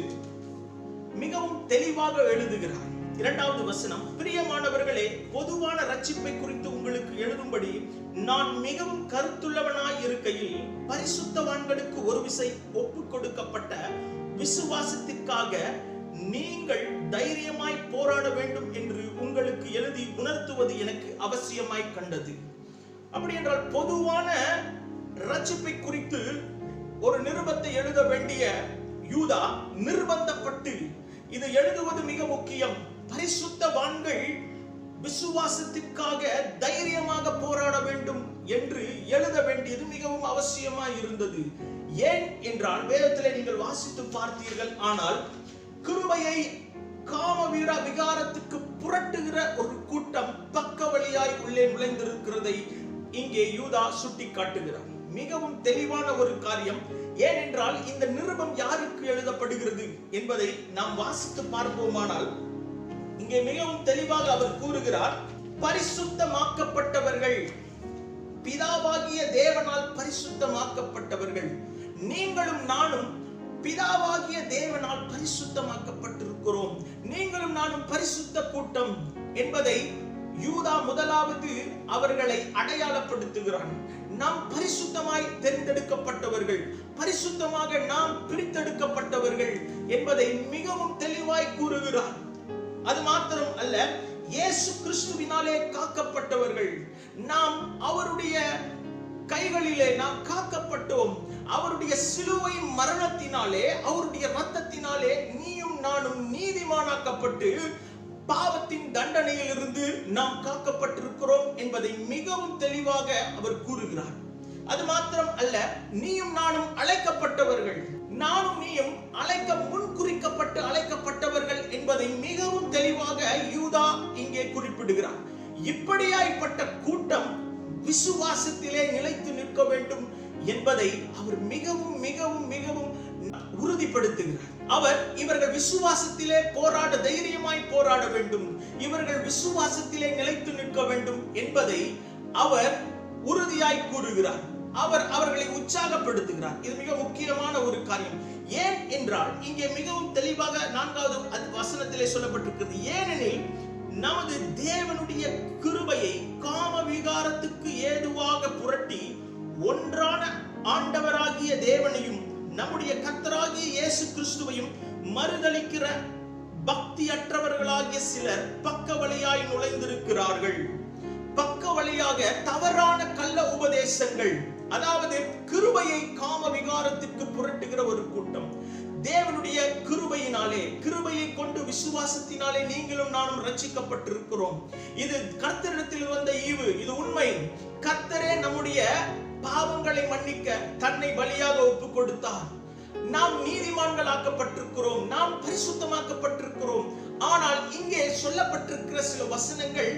மிகவும் தெளிவாக எழுதுகிறார். 2வது வசனம், பிரியமானவர்களே, பொதுவான ரட்சிப்பை குறித்து உங்களுக்கு எழுதும்படி நான் மிகவும் கருத்துள்ளவனாய் இருக்கையில் பரிசுத்தவான்களுக்கு ஒரு விசை ஒப்புக் கொடுக்கப்பட்ட விசுவாசத்திற்காக நீங்கள் தைரியமாய் போராட வேண்டும் என்று உங்களுக்கு எழுதி உணர்த்துவது எனக்கு அவசியமாய் கண்டது. அப்படி என்றால் பொதுவான ரட்சிப்பை குறித்து ஒரு நிருபத்தை எழுத வேண்டிய யூதா நிர்பந்தப்பட்டு இது எழுதுவது மிக முக்கியம். பரிசுத்தவான்கள் விசுவாசத்திற்காக தைரியமாக போராட வேண்டும் என்று எழுத வேண்டியது மிகவும் அவசியமாய் இருந்தது. ஏன் என்றால் வேதத்திலே நீங்கள் வாசித்து பார்த்தீர்கள். ஆனால் கிருபையை காமவீர விகாரத்துக்கு புரட்டுகிற ஒரு கூட்டம் பக்க வழியாய் உள்ளே நுழைந்திருக்கிறதை இங்கே யூதா சுட்டி காட்டுகிறார். மிகவும் தெளிவான ஒரு காரியம். ஏனென்றால் இந்த நிருபம் யாருக்கு எழுதப்படுகிறது என்பதை நாம் வாசித்து பார்ப்போமானால் இங்கே மிகவும் தெளிவாக அவர் கூறுகிறார், பரிசுத்தமாக்கப்பட்டவர்கள், பிதாவாகிய தேவனால் பரிசுத்தமாக்கப்பட்டவர்கள். நீங்களும் நானும் பிதாவாகிய தேவனால் பரிசுத்தமாக்கப்பட்டிருக்கிறோம். நீங்களும் நானும் பரிசுத்த கூட்டம் என்பதை யூதா முதலாவது அவர்களை அடையாளப்படுத்துகிறான். நாம் பரிசுத்தமாய் தேர்ந்தெடுக்கப்பட்டவர்கள், பரிசுத்தமாக நாம் பிரித்தெடுக்கப்பட்டவர்கள் என்பதை மிகவும் தெளிவாய் கூறுகிறார். அது மாத்திரம் அல்ல, இயேசு கிறிஸ்துவினாலே காக்கப்பட்டவர்கள். நாம் அவருடைய கைகளிலே நாம் காக்கப்பட்டோம். அவருடைய சிலுவை மரணத்தினாலே, அவருடைய இரத்தத்தினாலே நீயும் நானும் நீதிமானாக்கப்பட்டு பாவத்தின் தண்டனையிலிருந்து நாம் காக்கப்பட்டிருக்கிறோம் என்பதை மிகவும் தெளிவாக அவர் கூறுகிறார். அது மாத்திரம் அல்ல, நீயும் நானும் அழைக்கப்பட்டவர்கள், நானும் நீயும் முன்குறிக்கப்பட்டு அழைக்கப்பட்டவர்கள் என்பதை மிகவும் தெளிவாக யூதா இங்கே குறிப்பிடுகிறார். இப்படியாய்ப்பட்ட கூட்டம் விசுவாசத்திலே நிலைத்து நிற்க வேண்டும் என்பதை அவர் மிகவும் மிகவும் மிகவும் உறுதிப்படுத்துகிறார். இவர்கள் விசுவாசத்திலே தைரியமாய் போராட வேண்டும், இவர்கள் விசுவாசத்திலே நிலைத்து நிற்க வேண்டும் என்பதை அவர் உறுதியாய் கூறுகிறார். அவர்களை உற்சாகப்படுத்துகிறார். இது மிக முக்கியமான ஒரு காரியம். ஏன் என்றால் இங்கே மிகவும் தெளிவாக 4வது வசனத்திலே சொல்லப்பட்டிருக்கிறது, ஏனெனில் நமது தேவனுடைய கிருபையை காம விகாரத்துக்கு ஏதுவாக புரட்டி ஒன்றான ஆண்டவராகிய தேவனையும் நம்முடைய கர்த்தராகிய இயேசு கிறிஸ்துவையும் மறுதலிக்கிற பக்தியற்றவர்களாகிய சிலர் பக்க வழியாய் நுழைந்திருக்கிறார்கள். பக்க வழியாக தவறான கள்ள உபதேசங்கள், அதாவது கிருபையை காம விகாரத்திற்கு புரட்டுகிற ஒரு கூட்டம். தேவனுடைய கிருபையினாலே, கிருபையை கொண்டு விசுவாசத்தினாலே நீங்களும் நானும் ரட்சிக்கப்பட்டிருக்கிறோம். இது கர்த்தரிடத்தில் வந்த ஈவு, இது உண்மை. கர்த்தரே நம்முடைய பாவங்களை மன்னிக்க தன்னை பலியாக ஒப்பு கொடுத்தார். நாம் நீதிமான்கள் ஆக்கப்பட்டிருக்கிறோம், நாம் பரிசுத்தமாக்கப்பட்டிருக்கிறோம். ஆனால் இங்கே சொல்லப்பட்டிருக்கிற சில வசனங்கள்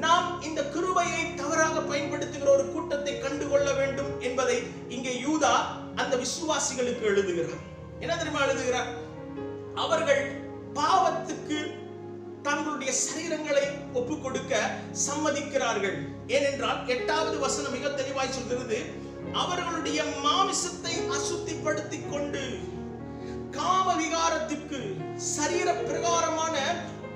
நாம் இந்த கிருபையை தவறாக பயன்படுத்துகிற ஒரு கூட்டத்தை கண்டுகொள்ள வேண்டும் என்பதை இங்கே யூதா அந்த விசுவாசிகளுக்கு எழுதுகிறார். என்ன தெரியுமா எழுதுகிறார்? அவர்கள் பாவத்துக்கு தங்களுடைய சரீரங்களை ஒப்பு கொடுக்க சம்மதிக்கிறார்கள். ஏனென்றால் 8வது வசனம் மிக தெளிவாய் சொல்கிறது, அவர்களுடைய மாமிசத்தை அசுத்திப்படுத்திக் கொண்டு காம விகாரத்திற்கு சரீர பிரகாரமான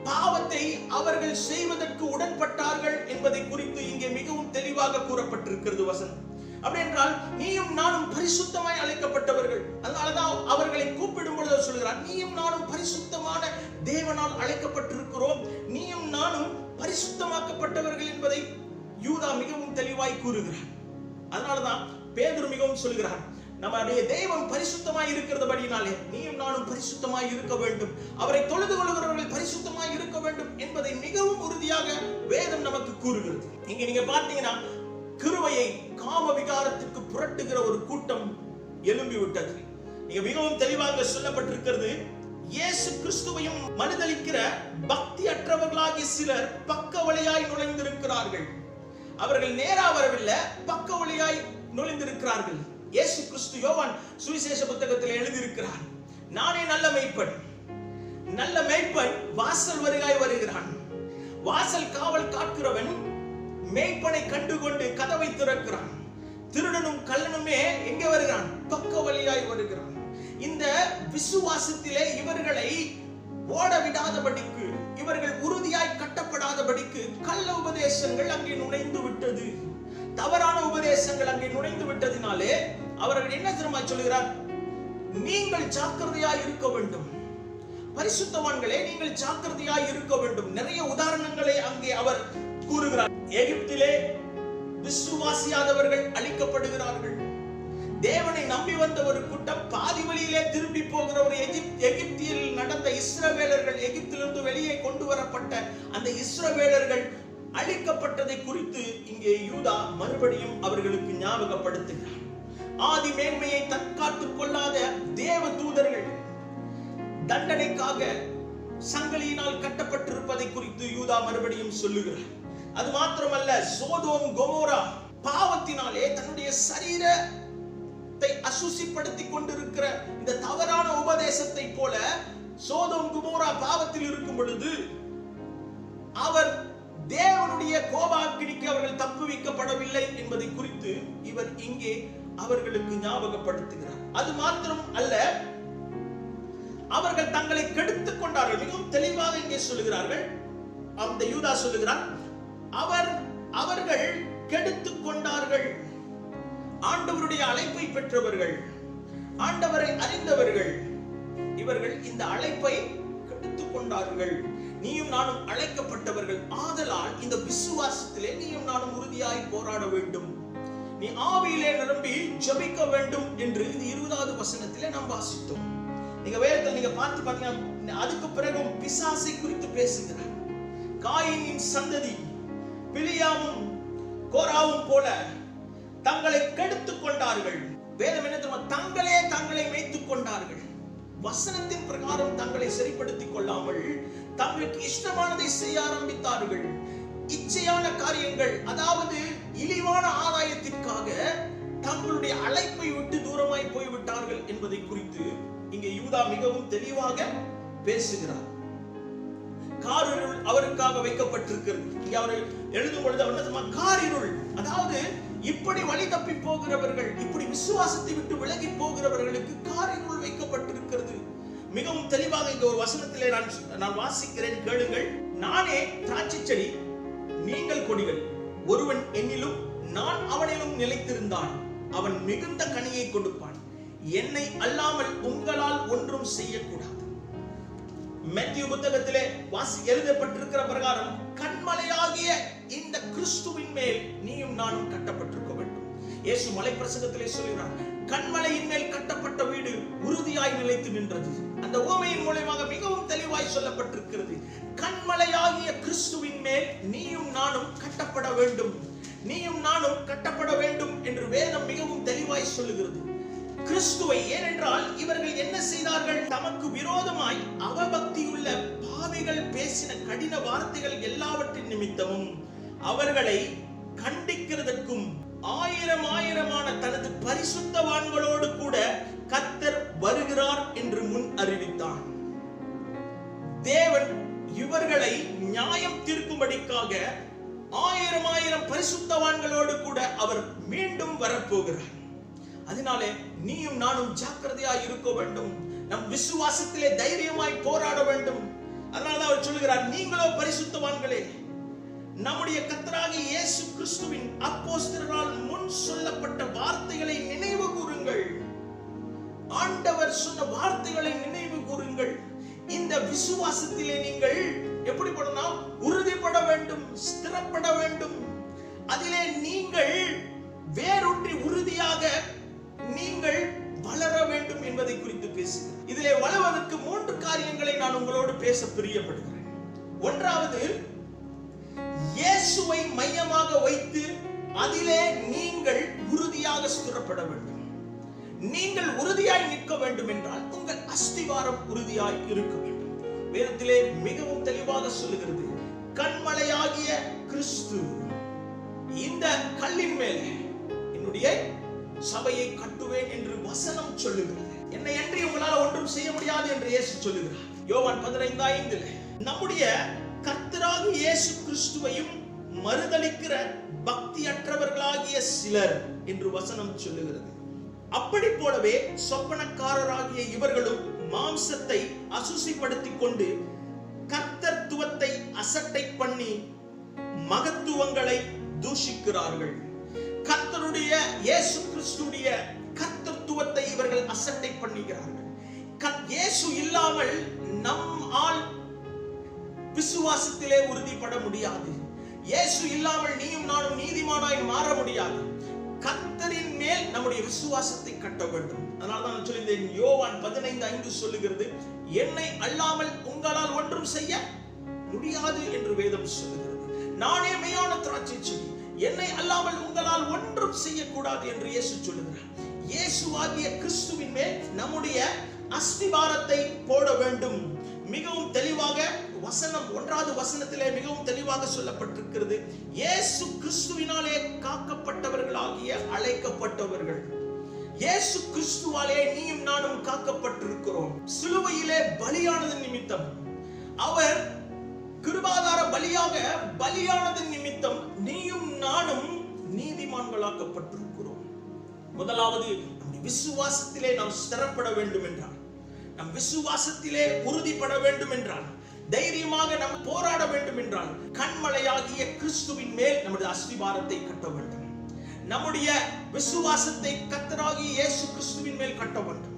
பாவத்தை அவர்கள் செய்வதற்கு உடன்பட்டார்கள் என்பதை குறித்து இங்கே மிகவும் தெளிவாக கூறப்பட்டிருக்கிறது வசனம். அப்படி என்றால் நீயும் நானும் பரிசுத்தமாய் அழைக்கப்பட்டவர்கள். அதனாலதான் அவர்களை கூப்பிடும் பொழுது சொல்கிறார், நீயும் நானும் பரிசுத்தமான தேவனால் அழைக்கப்பட்டிருக்கிறோம், நீயும் நானும் பரிசுத்தமாக்கப்பட்டவர்கள் என்பதை யூதா மிகவும் தெளிவாய் கூறுகிறார். அதனாலதான் பேதுரு மிகவும் சொல்கிறார், நம்முடைய தெய்வம் பரிசுத்தமாய் இருக்கிறபடினாலே நீயும் நானும் பரிசுத்தமாய் இருக்க வேண்டும், அவரை தொழுது கொள்கிறவர்கள் பரிசுத்தமாய் இருக்க வேண்டும் என்பதை மிகவும் உறுதியாக வேதம் நமக்கு கூறுகிறது. இங்க நீங்க பார்த்தீங்கன்னா கிருபையை காம விகாரத்திற்கு புரட்டுகிற ஒரு கூட்டம் எழும்பி விட்டது. நீங்க மிகவும் தெளிவாக சொல்லப்பட்டிருக்கிறது, இயேசு கிறிஸ்துவையும் மறுதலிக்கிற பக்தி அற்றவர்களாகிய சிலர் பக்க வழியாய் நுழைந்திருக்கிறார்கள். அவர்கள் நேரா வரவில்லை, பக்க வழியாய் நுழைந்திருக்கிறார்கள். இயேசு கிறிஸ்து யோவான் சுவிசேஷ புத்தகத்தில் எழுதியிருக்கிறார், நானே நல்ல மேய்ப்பன், நல்ல மேய்ப்பன் வாசல் வருகாய் வருகிறான், வாசல் காவல் காக்கிறவன் மேய்ப்பனை கண்டுகொண்டு கதவை திறக்கிறான், திருடனும் கள்ளனுமே எங்கே வருகிறான்? பக்க வழியாய் வருகிறான். இந்த விசுவாசத்திலே இவர்களை ஓட விடாதபடிக்கு, இவர்கள் உறுதியாய் கட்டப்படாதபடிக்கு கள்ள உபதேசங்கள் அங்கே நுழைந்து விட்டது, தவறான உபதேசங்கள் அங்கே நுழைந்து விட்டதினாலே அவர்கள் என்ன தெரியுமா சொல்கிறார்? நீங்கள் ஜாக்கிரதையாய் இருக்க வேண்டும், பரிசுத்தவான்களே நீங்கள் ஜாக்கிரதையாய் இருக்க வேண்டும். நிறைய உதாரணங்களை அங்கே அவர் கூறுகிறார். எகிப்திலே விசுவாசியாதவர்கள் அழிக்கப்படுகிறார்கள். தேவனை நம்பி வந்த ஒரு கூட்டம் பாதி வழியிலே திரும்பி போகிற ஒரு எகிப்தில் நடந்த இஸ்ரவேலர்கள், எகிப்திலிருந்து வெளியே கொண்டு வரப்பட்ட அந்த இஸ்ரவேலர்கள் அழிக்கப்பட்டதை குறித்து இங்கே யூதா மறுபடியும் அவர்களுக்கு ஞாபகப்படுத்துகிறார். ஆதி மேன்மையை தற்காத்துக் கொள்ளாத தேவ தூதர்கள் தண்டனைக்காக சங்கிலியினால் கட்டப்பட்டிருப்பதை குறித்து யூதா மறுபடியும் சொல்லுகிறார். அது மாத்திரமல்ல, சோதோம் கொமோரா பாவத்தினாலே தன்னுடைய சரீரத்தை அசுசிப்படுத்திக் கொண்டிருக்கிற இந்த தவறான உபதேசத்தை போல சோதோம் கொமோரா பாவத்தில் இருக்கும் பொழுது அவர் தேவனுடைய கோபாக்கினிக்கு அவர்கள் தப்புவிக்கப்படவில்லை என்பதை குறித்து இவர் இங்கே அவர்களுக்கு ஞாபகப்படுத்துகிறார். அது மாத்திரம் அல்ல, அவர்கள் தங்களை கெடுத்துக் கொண்டார்கள். மிகவும் தெளிவாக இங்கே சொல்லுகிறார்கள். அந்த யூதா சொல்லுகிறார், அவர்கள் கெடுத்துக் கொண்டார்கள். ஆண்டவருடைய அழைப்பை பெற்றவர்கள், ஆண்டவரை அறிந்தவர்கள், இவர்கள் இந்த அழைப்பை கெடுத்துக் கொண்டார்கள். நீயும் நானும் அழைக்கப்பட்டவர்கள். ஆதலால் இந்த விசுவாசத்திலே நீயும் நானும் உறுதியாய் போராட வேண்டும். நீ ஆவியிலே நிரம்பி ஜெபிக்க வேண்டும் என்று இந்த 20வது வசனத்திலே நாம் வாசித்தோம். நீங்க வேதத்தை நீங்க பார்த்து பாத்தீங்கன்னா அதுக்கு பிறகு பிசாசை குறித்து பேசுகிறார். காயினின் சந்ததி பிலியாமும் கோராவும் போல தங்களை கெடுத்துக் கொண்டார்கள். வேதம் என்ன தெரியுமா? தங்களை மேய்த்துக் கொண்டார்கள். வசனத்தின் பிரகாரம் தங்களை சரிப்படுத்திக் கொள்ளாமல் தங்களுக்கு இஷ்டமானதை செய்ய ஆரம்பித்தார்கள். இச்சையான காரியங்கள், அதாவது இழிவான ஆதாயத்திற்காக தங்களுடைய அழைப்பை விட்டு தூரமாய் போய்விட்டார்கள் என்பதை குறித்து இங்கே யூதா மிகவும் தெளிவாக பேசுகிறார். காரிருள் அவருக்காக வைக்கப்பட்டிருக்கிறது. இங்கே அவர் எழுதும் பொழுது அவர் காரிருள், அதாவது இப்படி வழி தப்பி போகிறவர்கள், இப்படி விசுவாசத்தை விட்டு விலகி போகிறவர்களுக்கு காரிருள் வைக்கப்பட்டிருக்கிறது. மிகவும் தெளிவாக இந்த ஒரு வசனத்திலே நான் வாசிக்கிறேன், கேளுங்கள். நானே திராட்சை செடி, நீங்கள் கொடிகள். ஒருவன் என்னிலும் நான் அவனிலும் நிலைத்திருந்தான் அவன் மிகுந்த கனியை கொடுப்பான். என்னை அல்லாமல் உங்களால் ஒன்றும் செய்யக்கூடாது. மேத்யூ புத்தகத்திலே எழுதப்பட்டிருக்கிற பிரகாரம் கன்மலையாகிய இந்த கிறிஸ்துவின் மேல் நீயும் நானும் கட்டப்பட்டிருக்க வேண்டும். இயேசு மலை பிரசங்கத்திலே சொல்கிறார், கன்மலையின் மேல் கட்டப்பட்ட வீடு உறுதியாய் நிலைத்து நின்றது. அந்த உவமையின் மூலமாக மிகவும் தெளிவாய் சொல்லப்பட்டிருக்கிறது. கன்மலையாகிய கிறிஸ்துவின் மேல் நீயும் நானும் கட்டப்பட வேண்டும், நீயும் நானும் கட்டப்பட வேண்டும் என்று வேதம் மிகவும் தெளிவாய் சொல்லுகிறது. கிறிஸ்துவை, ஏனென்றால் இவர்கள் என்ன செய்தார்கள்? தமக்கு விரோதமாய் அவபக்தியுள்ள பாவிகள் பேசின கடின வார்த்தைகள் எல்லாவற்றின் நிமித்தமும் அவர்களை கண்டிக்கிறதற்கும் ஆயிரமான தனது பரிசுத்தவான்களோடு கூட கர்த்தர் வருகிறார் என்று முன் அறிவித்தான். தேவன் இவர்களை நியாயம் தீர்க்கும்படிக்காக ஆயிரம் பரிசுத்தவான்களோடு கூட அவர் மீண்டும் வரப்போகிறார். அதனாலே நீயும் நானும் ஜாக்கிரதையாய் இருக்க வேண்டும். நம் விசுவாசத்திலே தைரியமாய் போராட வேண்டும். அதனால்தான் அவர் சொல்லுகிறார், நீங்களோ பரிசுத்தவான்களே, நம்முடைய கர்த்தராகிய இயேசு கிறிஸ்துவின் அப்போஸ்தலரால் முன் சொல்லப்பட்ட வார்த்தைகளை நினைவு கூறுங்கள். ஆண்டவர் சொன்ன வார்த்தைகளை நினைவு கூறுங்கள். இந்த விசுவாசத்திலே நீங்கள் எப்படி படணும்? உறுதிப்பட வேண்டும், ஸ்திரப்பட வேண்டும். அதிலே நீங்கள் வேரூன்றி உறுதியாக நீங்கள் வளர வேண்டும் என்பதை குறித்து பேசுகிறேன். இதிலே வளர்வதற்கு 3 காரியங்களை நான் உங்களோடு பேச பிரியப்படுகிறேன். ஒன்றாவது, இயேசுவை மையமாக வைத்து அதிலே நீங்கள் உறுதியாக ஸ்திரப்பட வேண்டும். நீங்கள் உறுதியாய் நிற்க வேண்டும் என்றால் உங்கள் அஸ்திவாரம் உறுதியாய் இருக்க வேண்டும். வேதத்திலே மிகவும் தெளிவாக சொல்லுகிறது, கன்மலையாகிய கிறிஸ்து, இந்த கல்லின் மேலே என்னுடைய சபையை கட்டுவேன் என்று வசனம் சொல்லுகிறது. என்னை அன்றி உங்களால் ஒன்றும் செய்ய முடியாது என்று இயேசு சொல்லுகிறார். யோவான் 15:5 நம்முடைய கர்த்தராகிய இயேசு கிறிஸ்துவையும் மறுதலிக்கிற பக்தியற்றவர்களாகிய சிலர் என்று வசனம் சொல்லுகிறது. அப்படி போலவே சொப்பனக்காரராகிய இவர்களும் மாம்சத்தை அசுசிப்படுத்திக் கொண்டு கர்த்தத்துவத்தை அசட்டை பண்ணி மகத்துவங்களை தூஷிக்கிறார்கள். கர்த்தருடைய இயேசு கிறிஸ்துடைய கர்த்தத்துவத்தை இவர்கள் அசட்டை பண்ணுகிறார்கள். இயேசு இல்லாமல் நம் ஆள் விசுவாசத்திலே உறுதிப்பட முடியாது. இயேசு இல்லாமல் நீயும் நானும் நீதிமானாய் மாற முடியாது. கர்த்தரின் மேல் நம்முடைய விசுவாசத்தை கட்ட வேண்டும். அதனால தான் நான் சொல்லியிருந்தேன், யோவான் 15:5 சொல்லுகிறது, என்னை அல்லாமல் உங்களால் ஒன்றும் செய்ய முடியாது என்று வேதம் சொல்லுகிறது. நானே மெய்யான திராட்சை செடி, என்னை அல்லாமல் உங்களால் ஒன்றும் செய்யக்கூடாது என்று இயேசு சொல்லுகிறார். இயேசுவாகிய கிறிஸ்துவின் மேல் நம்முடைய அஸ்திவாரத்தை போட வேண்டும். மிகவும் தெளிவாக வசனம் 1வது வசனத்திலே மிகவும் தெளிவாக சொல்லப்பட்டிருக்கிறது, இயேசு கிறிஸ்துவினாலே காக்கப்பட்டவர்களாகிய அழைக்கப்பட்டவர்கள். இயேசு கிறிஸ்துவாலே நீயும் நானும் காக்கப்பட்டிருக்கிறோம். சிலுவையிலே பலியானது நிமித்தம், அவர் கிருபாதார பலியாக பலியானதன் நிமித்தம் நீயும் நானும் நீதிமான்களாக்கப்பட்டிருக்கிறோம். முதலாவது, நம்முடைய விசுவாசத்திலே நாம் ஸ்திரப்பட வேண்டும் என்றால், நம் விசுவாசத்திலே உறுதிப்பட வேண்டும் என்றால், தைரியமாக நாம் போராட வேண்டும் என்றால், கன்மலையாகிய கிறிஸ்துவின் மேல் நம்முடைய அஸ்திவாரத்தை கட்ட வேண்டும். நம்முடைய விசுவாசத்தை கர்த்தராகிய இயேசு கிறிஸ்துவின் மேல் கட்ட வேண்டும்.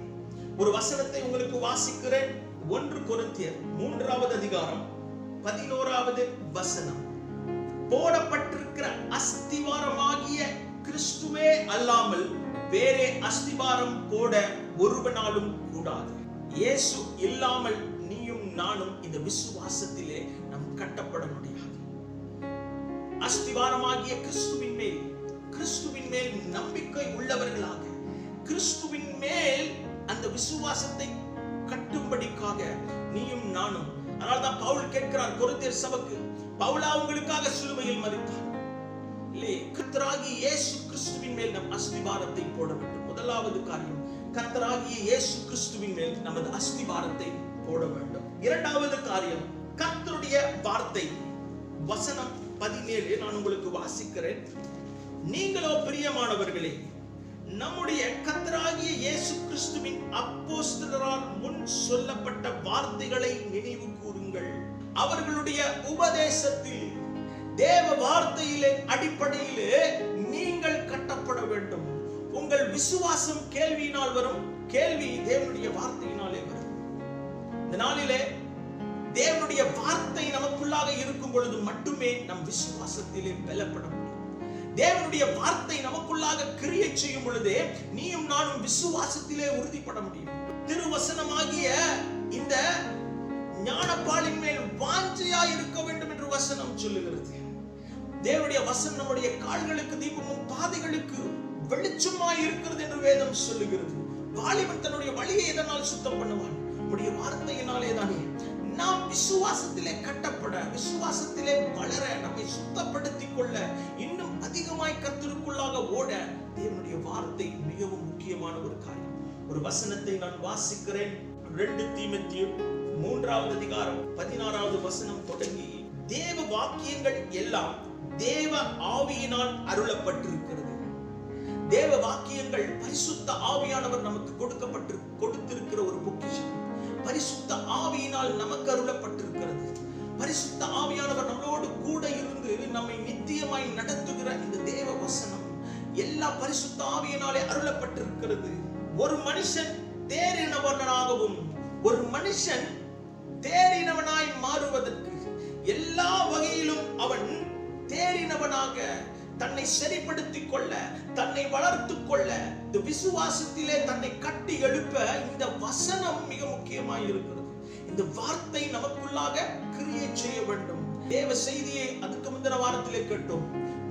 ஒரு வசனத்தை உங்களுக்கு வாசிக்கிறேன். 1 கொரிந்தியர் 3வது அதிகாரம் 11வது வசனம். போடப்பட்டிருக்கிற அஸ்திவாரமாகிய கிறிஸ்துவே அல்லாமல் வேறே அஸ்திவாரம் போட ஒருவனாலும் கூடாது. இயேசு இல்லாமல் நீயும் நானும் இந்த விசுவாசத்திலே நாம் கட்டப்பட முடியாது. அஸ்திவாரமாகிய கிறிஸ்துவின் மேல் நம்பிக்கை உள்ளவர்களாக, கிறிஸ்துவின் மேல் அந்த விசுவாசத்தை கட்டும்படிக்காக நீயும் நானும். அதனால்தான் பவுல் கேட்கிறார் கொரிந்தியர் சபைக்கு, பவுலா உங்களுக்காக சிலுவையில் மரித்தார் இல்லையே, கர்த்தராகிய இயேசு கிறிஸ்துவின் மேல் நம் அஸ்திவாரத்தை போட வேண்டும். முதலாவது காரியம், கர்த்தராகிய இயேசு கிறிஸ்துவின் மேல் நமது அஸ்திவாரத்தை போட வேண்டும். இரண்டாவது காரியம், கர்த்தருடைய வார்த்தை. வசனம் 17 நான் உங்களுக்கு வாசிக்கிறேன். நீங்களோ பிரியமானவர்களே, நம்முடைய கர்த்தராகிய இயேசு கிறிஸ்துவின் அப்போஸ்தலரால் முன் சொல்லப்பட்ட வார்த்தைகளை நினைவு கூறுங்கள். அவர்களுடைய உபதேசத்தில், தேவ வார்த்தையிலே அடிப்படையிலே நீங்கள் கட்டப்பட வேண்டும். உங்கள் விசுவாசம் கேள்வியினால் வரும், கேள்வி தேவனுடைய வார்த்தையினாலே வரும். இந்த நாளிலே தேவனுடைய வார்த்தை நமக்குள்ளாக இருக்கும் பொழுது மட்டுமே நம் விசுவாசத்திலே பலப்பட முடியும். தேவனுடைய வார்த்தை நமக்குள்ளாக கிரியை செய்யும் பொழுதே நீயும் நானும் விசுவாசத்திலே உறுதிப்பட முடியும். திருவசனமாகிய இந்த ஞானப்பாலின் மேல் வாஞ்சையா இருக்க வேண்டும் என்று வசனம் சொல்லுகிறது. தேவனுடைய வசனம் நம்முடைய கால்களுக்கு தீபமும் பாதைகளுக்கு வெளிச்சமாய் இருக்கிறது என்று வேதம் சொல்லுகிறது. வாலிபன் தன்னுடைய வழியை எதனால் சுத்தம் பண்ணுவான்? நம்முடைய வார்த்தையினாலே தானே. நாம் விசுவாசத்திலே கட்டப்பட, விசுவாசத்திலே வளர, நம்மை சுத்தப்படுத்திக் கொள்ள, இன்னும் அதிகமாய் கர்த்தருக்குள்ளாக ஓட தேவனுடைய வார்த்தை மிகவும் முக்கியமான ஒரு காரியம். ஒரு வசனத்தை நான் வாசிக்கிறேன். 2 தீமோத்தேயு 3வது அதிகாரம் 16வது வசனம் தொடங்கி, தேவ வாக்கியங்கள் எல்லாம் தேவ ஆவியினால் அருளப்பட்டிருக்கிறது. தேவ வாக்கியங்கள் பரிசுத்த ஆவியானவர் நமக்கு கொடுத்திருக்கிற ஒரு பொக்கிஷம். பரிசுத்த ஆவியினால் நமக்கு அருளப்பட்டிருக்கிறது. பரிசுத்த ஆவியானவர் நம்மளோடு கூட இருந்து நம்மை நித்தியமாய் நடத்துகிற இந்த தேவ வசனம் எல்லா பரிசுத்த ஆவியினாலே அருளப்பட்டிருக்கிறது. ஒரு மனுஷன் தேறினவனாகவும் ஒரு மனுஷன் தேறினவனாய் மாறுவதற்கு எல்லா வகையிலும் அவன் தேறினவனாக தன்னை சரிப்படுத்திக் கொள்ள, தன்னை வளர்த்துக் கொள்ள, இந்த விசுவாசத்திலே தன்னை கட்டி எழுப்ப இந்த வசனம் மிக முக்கியமாய் இருக்கிறது. இந்த வார்த்தை நமக்குள்ளாக கிரியை செய்ய வேண்டும். தேவ செய்தியை அதுக்கு முந்தின வாரத்திலே கேட்டோம்.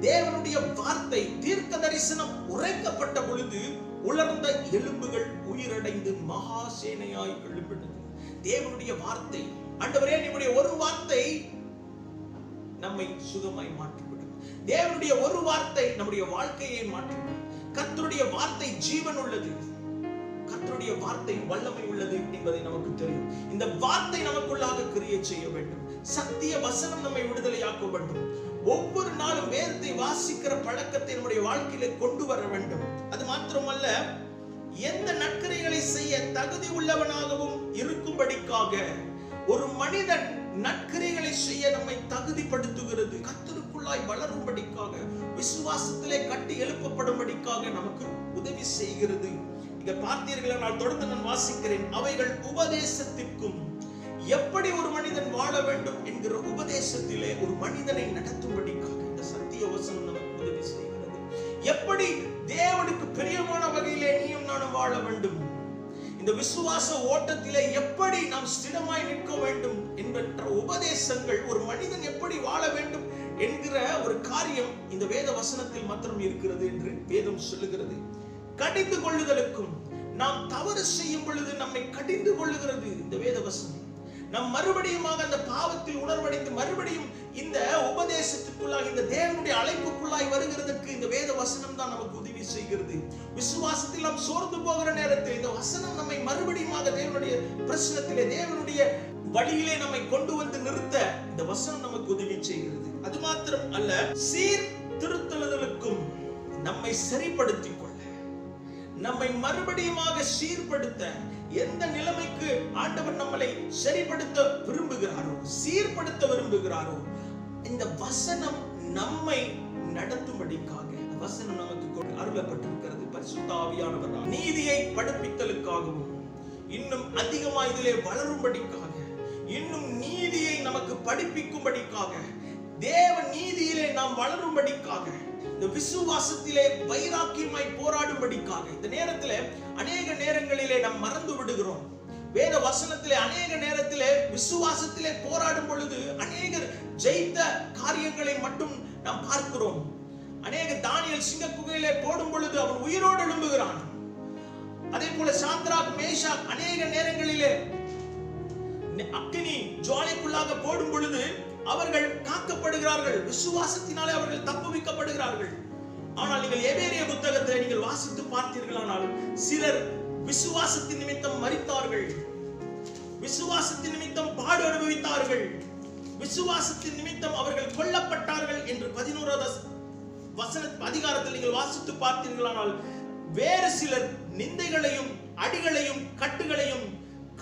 தேவனுடைய வார்த்தை தீர்க்க தரிசனம் உரைக்கப்பட்ட பொழுது உலர்ந்த எலும்புகள் உயிரடைந்து மகா சேனையாய் எழும்பினது. தேவனுடைய வார்த்தை, ஆண்டவரே நம்முடைய ஒரு வார்த்தை நம்மை சுகமாய் மாற்றிவிடும். தேவனுடைய ஒரு வார்த்தை நம்முடைய வாழ்க்கையை மாற்றிவிடும். கர்த்தருடைய வார்த்தை ஜீவன் உள்ளது, கர்த்தருடைய வார்த்தை வல்லமை உள்ளது என்பதை நமக்கு தெரியும். இந்த வார்த்தை நமக்குள்ளாக கிரியை செய்ய வேண்டும். சத்திய வசனம் நம்மை விடுதலையாக்க வேண்டும். ஒவ்வொரு நாளும் வேதத்தை வாசிக்கிற பழக்கத்தை நம்முடைய வாழ்க்கையில கொண்டு வர வேண்டும். அது மாத்திரமல்ல, எந்த நற்கிரைகளை செய்ய தகுதி உள்ளவனாகவும் இருக்கும்படிக்காக ஒரு மனிதன் நற்கிரைகளை செய்ய நம்மை தகுதிப்படுத்துகிறது. கர்த்தருக்குள்ளாய் வளரும்படிக்காக, விசுவாசத்திலே கட்டி எழுப்பப்படும்படிக்காக நமக்கு உதவி செய்கிறது. இங்க பார்த்தீர்கள், நான் தொடர்ந்து நான் வாசிக்கிறேன். அவைகள் உபதேசத்திற்கும், எப்படி ஒரு மனிதன் வாழ வேண்டும் என்கிற உபதேசத்திலே ஒரு மனிதனை நடத்தும்படிக்காக இந்த சத்திய வசனம் நமக்கு உதவி செய்கிறது. எப்படி தேவனுக்கு பிரியமான வகையிலே நீயும் நானும் வாழ வேண்டும், இந்த விசுவாச ஓட்டத்திலே எப்படி நாம் ஸ்திரமாய் நிற்க வேண்டும் என்கிற உபதேசங்கள், ஒரு மனிதன் எப்படி வாழ வேண்டும் என்கிற ஒரு காரியம் இந்த வேத வசனத்தில் மாத்திரம் இருக்கிறது என்று வேதம் சொல்லுகிறது. கடிந்து கொள்ளுதலுக்கும், நாம் தவறு செய்யும் பொழுது நம்மை கடிந்து கொள்ளுகிறது இந்த வேத வசனம். நாம் மறுபடியுமாக அந்த பாவத்தில் உணர்வடைந்து மறுபடியும் இந்த உபதேசத்துக்குள்ளாக, இந்த தேவனுடைய அழைப்புக்குள்ளாய் வருகிறதுக்கு இந்த வேத வசனம் தான் நமக்கு உதவி செய்கிறது. விசுவாசத்தில் நாம் சோர்ந்து போகிற நேரத்தில் இந்த வசனம் நம்மை மறுபடியுமாக தேவனுடைய பிரச்சனத்திலே, தேவனுடைய வழியிலே நம்மை கொண்டு வந்து நிறுத்த இந்த வசனம் நமக்கு உதவி செய்கிறது. அது மாத்திரம் அல்ல, சீர்திருத்தலுக்கும், நம்மை சரிப்படுத்திக் கொள்ள, நம்மை மறுபடியுமாக சீர்படுத்த, எந்த நிலைமைக்கு ஆண்டவர் நம்மளை சரிப்படுத்த விரும்புகிறாரோ, சீர்படுத்த விரும்புகிறாரோ, இந்த வசனம் நம்மை நடத்தும்படிக்காக வசனம் நமக்கு அருளப்பட்டிருக்கிறது. பரிசுத்த ஆவியானவர் நீதியை படிப்பித்தலுக்காகவும், இன்னும் அதிகமாக இதிலே வளரும்படிக்காக, இன்னும் நீதியை நமக்கு படிப்பிக்கும்படிக்காக, தேவ நீதியிலே நாம் வளரும்படிக்காக, இந்த விசுவாசத்திலே வைராக்கியமாய் போராடும்படிக்காக. இந்த நேரத்திலே அநேக நேரங்களிலே நாம் மறந்து விடுகிறோம். வேத வசனத்திலே அநேக நேரத்திலே விசுவாசத்திலே போராடும் பொழுது அநேகர் ஜெயித்த காரியங்களை மட்டும் நாம் பார்க்கிறோம். அநேக தானியேல் சிங்க குகையிலே போடும் பொழுது அவன் உயிரோடு எழும்புகிறான். அதே போல சாத்ராக் மேஷாக் அநேக நேரங்களிலே அக்கினி ஜுவாலைக்குள்ளாக போடும் பொழுது அவர்கள் காக்கப்படுகிறார்கள். விசுவாசத்தினாலே அவர்கள் தப்புவிக்கப்படுகிறார்கள். ஆனால் நீங்கள் எபிரேய புத்தகத்தை நீங்கள் வாசித்து பார்த்தீர்களானால் சிலர் விசுவாசத்தின் நிமித்தம் மரித்தார்கள், விசுவாசத்தின் நிமித்தம் பாடு அனுபவித்தார்கள், விசுவாசத்தின் நிமித்தம் அவர்கள் கொல்லப்பட்டார்கள் என்று 11வது அதிகாரத்தில் நீங்கள் வாசித்து பார்த்தீர்களானால் வேறு சிலர் நிந்தைகளையும் அடிகளையும் கட்டுகளையும்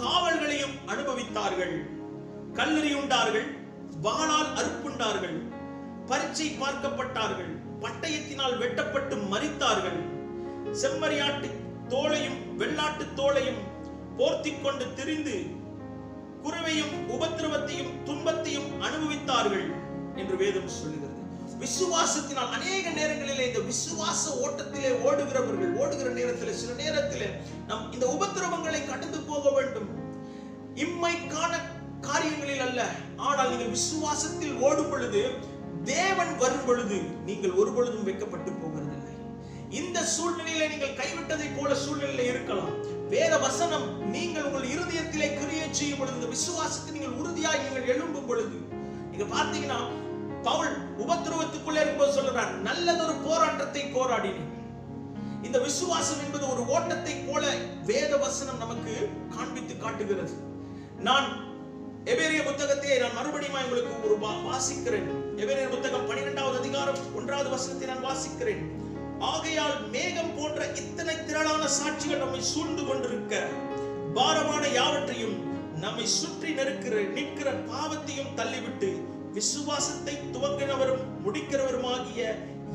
காவல்களையும் அனுபவித்தார்கள். கல்லெறியுண்டார்கள், வாளால் அறுப்புண்டார்கள், பரீட்சை பார்க்கப்பட்டார்கள், பட்டயத்தினால் வெட்டப்பட்டு மரித்தார்கள். செம்மறியாட்டு தோளையும் வெள்ளாட்டு தோளையும் போர்த்திக் கொண்டு திரிந்து குறைவையும் உபத்திரவத்தையும் துன்பத்தையும் அனுபவித்தார்கள் என்று வேதம் சொல்லுகிறது. விசுவாசத்தினால் அநேக நேரங்களிலே இந்த விசுவாச ஓட்டத்திலே ஓடுகிற நேரத்திலே சில நேரத்திலே நாம் இந்த உபத்திரவங்களை கடந்து போக வேண்டும். இம்மைக்கான காரியங்களில் அல்ல, ஆனால் நீங்கள் விசுவாசத்தில் ஓடும் பொழுது, தேவன் வரும் பொழுது நீங்கள் ஒரு பொழுதும் வைக்கப்பட்டு போகிறதில்லை. இந்த சூழ்நிலையில நீங்கள் கைவிட்டதை போல சூழ்நிலையில இருக்கலாம். வேத வசனம் நீங்கள் உங்கள் இருதயத்திலே கிரியை செய்யும் பொழுது, இந்த விசுவாசத்தை நீங்கள் உறுதியாய் நீங்கள் எழும்பும் பொழுது, நீங்க பார்த்தீங்கன்னா பவுல் உபத்திரவத்துக்குள்ளே இருக்கும்போது சொல்றார், நல்லதொரு போராட்டத்தை போராடினேன். இந்த விசுவாசம் என்பது ஒரு ஓட்டத்தை போல வேத வசனம் நமக்கு காண்பித்து காட்டுகிறது. நான் எபிரேய புத்தகத்தை நான் மறுபடியும் உங்களுக்கு ஒரு வாசிக்கிறேன். எபிரேயர் புத்தகம் 12வது அதிகாரம் 1வது வசனத்தை நான் வாசிக்கிறேன். ஆகையால் மேகம் போன்ற இத்தனை திரளான சாட்சிகள் நம்மை சூழ்ந்து கொண்டிருக்க, பாரமான யாவற்றையும் நம்மை சுற்றி நிற்கிற பாவத்தையும் தள்ளிவிட்டு விசுவாசத்தை துவங்கினவரும் முடிக்கிறவருமாகிய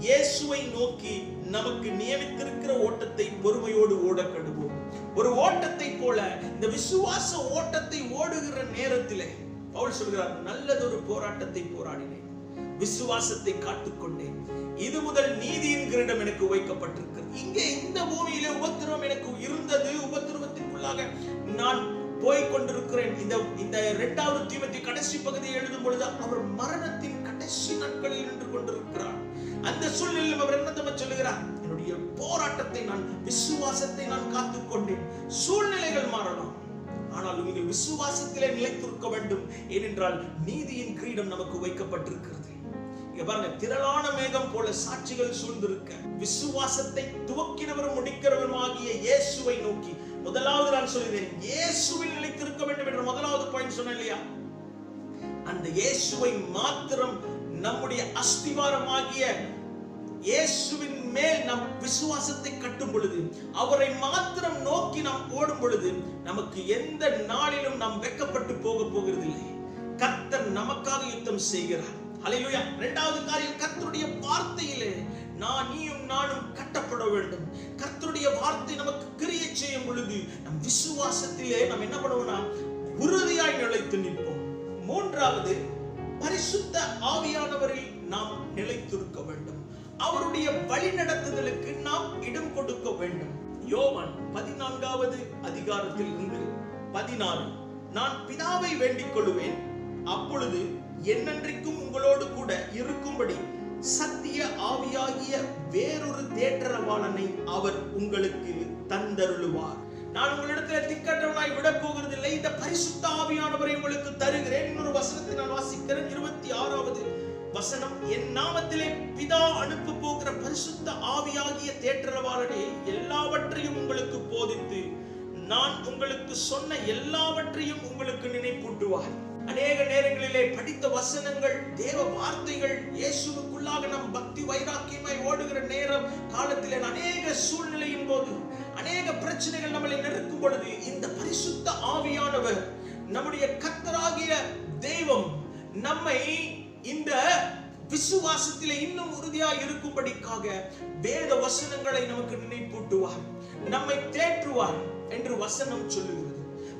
இயேசுவை நோக்கி நமக்கு நியமித்திருக்கிற ஓட்டத்தை பொறுமையோடு ஓடக்கடுவோம். ஒரு ஓட்டத்தை போல இந்த விசுவாச ஓட்டத்தை ஓடுகிற நேரத்திலே பவுல் சொல்கிறார், நல்லதொரு போராட்டத்தை போராடினேன், விசுவாசத்தை காத்துக்கொண்டேன், இது முதல் நீதியின் கிரீடம் எனக்கு வைக்கப்பட்டிருக்கிறது. இங்கே இந்த பூமியிலே உபத்திரவம் எனக்கு இருந்தது, உபத்திரவத்திற்குள்ளாக நான் போய்கொண்டிருக்கிறேன். இந்த 2வது தீமோத்தேயு கடைசி பகுதியை எழுதும் பொழுது அவர் மரணத்தின் கடைசி நாட்களில் நின்று கொண்டிருக்கிறார். அந்த சூழ்நிலையில் அவர் என்ன சொல்லுகிறார், என்னுடைய போராட்டத்தை நான் விசுவாசத்தை நான் காத்துக்கொண்டேன். சூழ்நிலைகள் மாறலாம், ஆனால் நீங்கள் விசுவாசத்திலே நிலைத்திருக்க வேண்டும். ஏனென்றால் நீதியின் கிரீடம் நமக்கு வைக்கப்பட்டிருக்கிறது. இங்க பாருங்க, திரளான மேகம் போல சாட்சிகள் சூழ்ந்திருக்க, விசுவாசத்தை துவக்கினவரும் முடிக்கிறவருமாகிய இயேசுவை நோக்கி. முதலாவது நான் சொல்கிறேன், இயேசுவில் நிலைத்திருக்க வேண்டும் என்ற முதலாவது பாயிண்ட் சொன்னேன் இல்லையா? அந்த இயேசுவை மாத்திரம் நம்முடைய அஸ்திவாரமாகிய இயேசுவின் மேல் நம் விசுவாசத்தை கட்டும் பொழுது, அவரை மாத்திரம் நோக்கி நாம் ஓடும் பொழுது, நமக்கு எந்த நாளிலும் நாம் வெட்கப்பட்டு போகிறதில்லை. கர்த்தர் நமக்காக யுத்தம் செய்கிறார். ஹல்லேலூயா. 2வது காரியம், கர்த்தருடைய வார்த்தையிலே நீயும் நானும் கட்டப்பட வேண்டும். கர்த்தருடைய வார்த்தை நமக்கு கிரியை செய்யும் பொழுது நம் விசுவாசத்திலே நாம் என்ன பண்ணுவோம்னா உறுதியாய் நிலைத்து நிற்போம். 3வது, பரிசுத்த ஆவியானவரில் நாம் நிலைத்திருக்க வேண்டும். அவருடைய வழிநடத்துதலுக்கு நாம் இடம் கொடுக்க வேண்டும். யோவான் 14வது அதிகாரத்தில் இருந்து 16, நான் பிதாவை வேண்டிக் கொள்வேன், அப்பொழுது என்னென்றைக்கும் உங்களோடு கூட இருக்கும்படி சத்திய ஆவியாகிய வேறொரு தேற்றரவாளனை அவர் உங்களுக்கு தந்தருளுவார். நான் உங்களிடத்தில் திக்கற்றவனாய் விட போகிறதில்லை, இந்த பரிசுத்த ஆவியானவரை உங்களுக்கு தருகிறேன். இன்னொரு வசனத்தை நான் வாசிக்கிறேன், 26வது வசனம், என் நாமத்திலே பிதா அனுப்ப போகிற பரிசுத்த ஆவியாகிய தேற்றரவாளனே எல்லாவற்றையும் உங்களுக்கு போதித்து நான் உங்களுக்கு சொன்ன எல்லாவற்றையும் உங்களுக்கு நினைப்பூட்டுவார். அநேக நேரங்களிலே படித்த வசனங்கள், தேவ வார்த்தைகள், இயேசுவுக்குள்ளாக நம் பக்தி வைராக்கியமாய் ஓடுகிற நேரம் காலத்திலே அநேக சூழ்நிலையின் போது, அநேக பிரச்சனைகள் நம்மளை நெருக்கும் பொழுது, இந்த பரிசுத்த ஆவியானவர் நம்முடைய கர்த்தராகிய தெய்வம் நம்மை இந்த விசுவாசத்திலே இன்னும் உறுதியாய் இருக்கும்படிக்காக வேத வசனங்களை நமக்கு நினைப்பூட்டுவார், நம்மை தேற்றுவார் என்று வசனம் சொல்லுகிறது.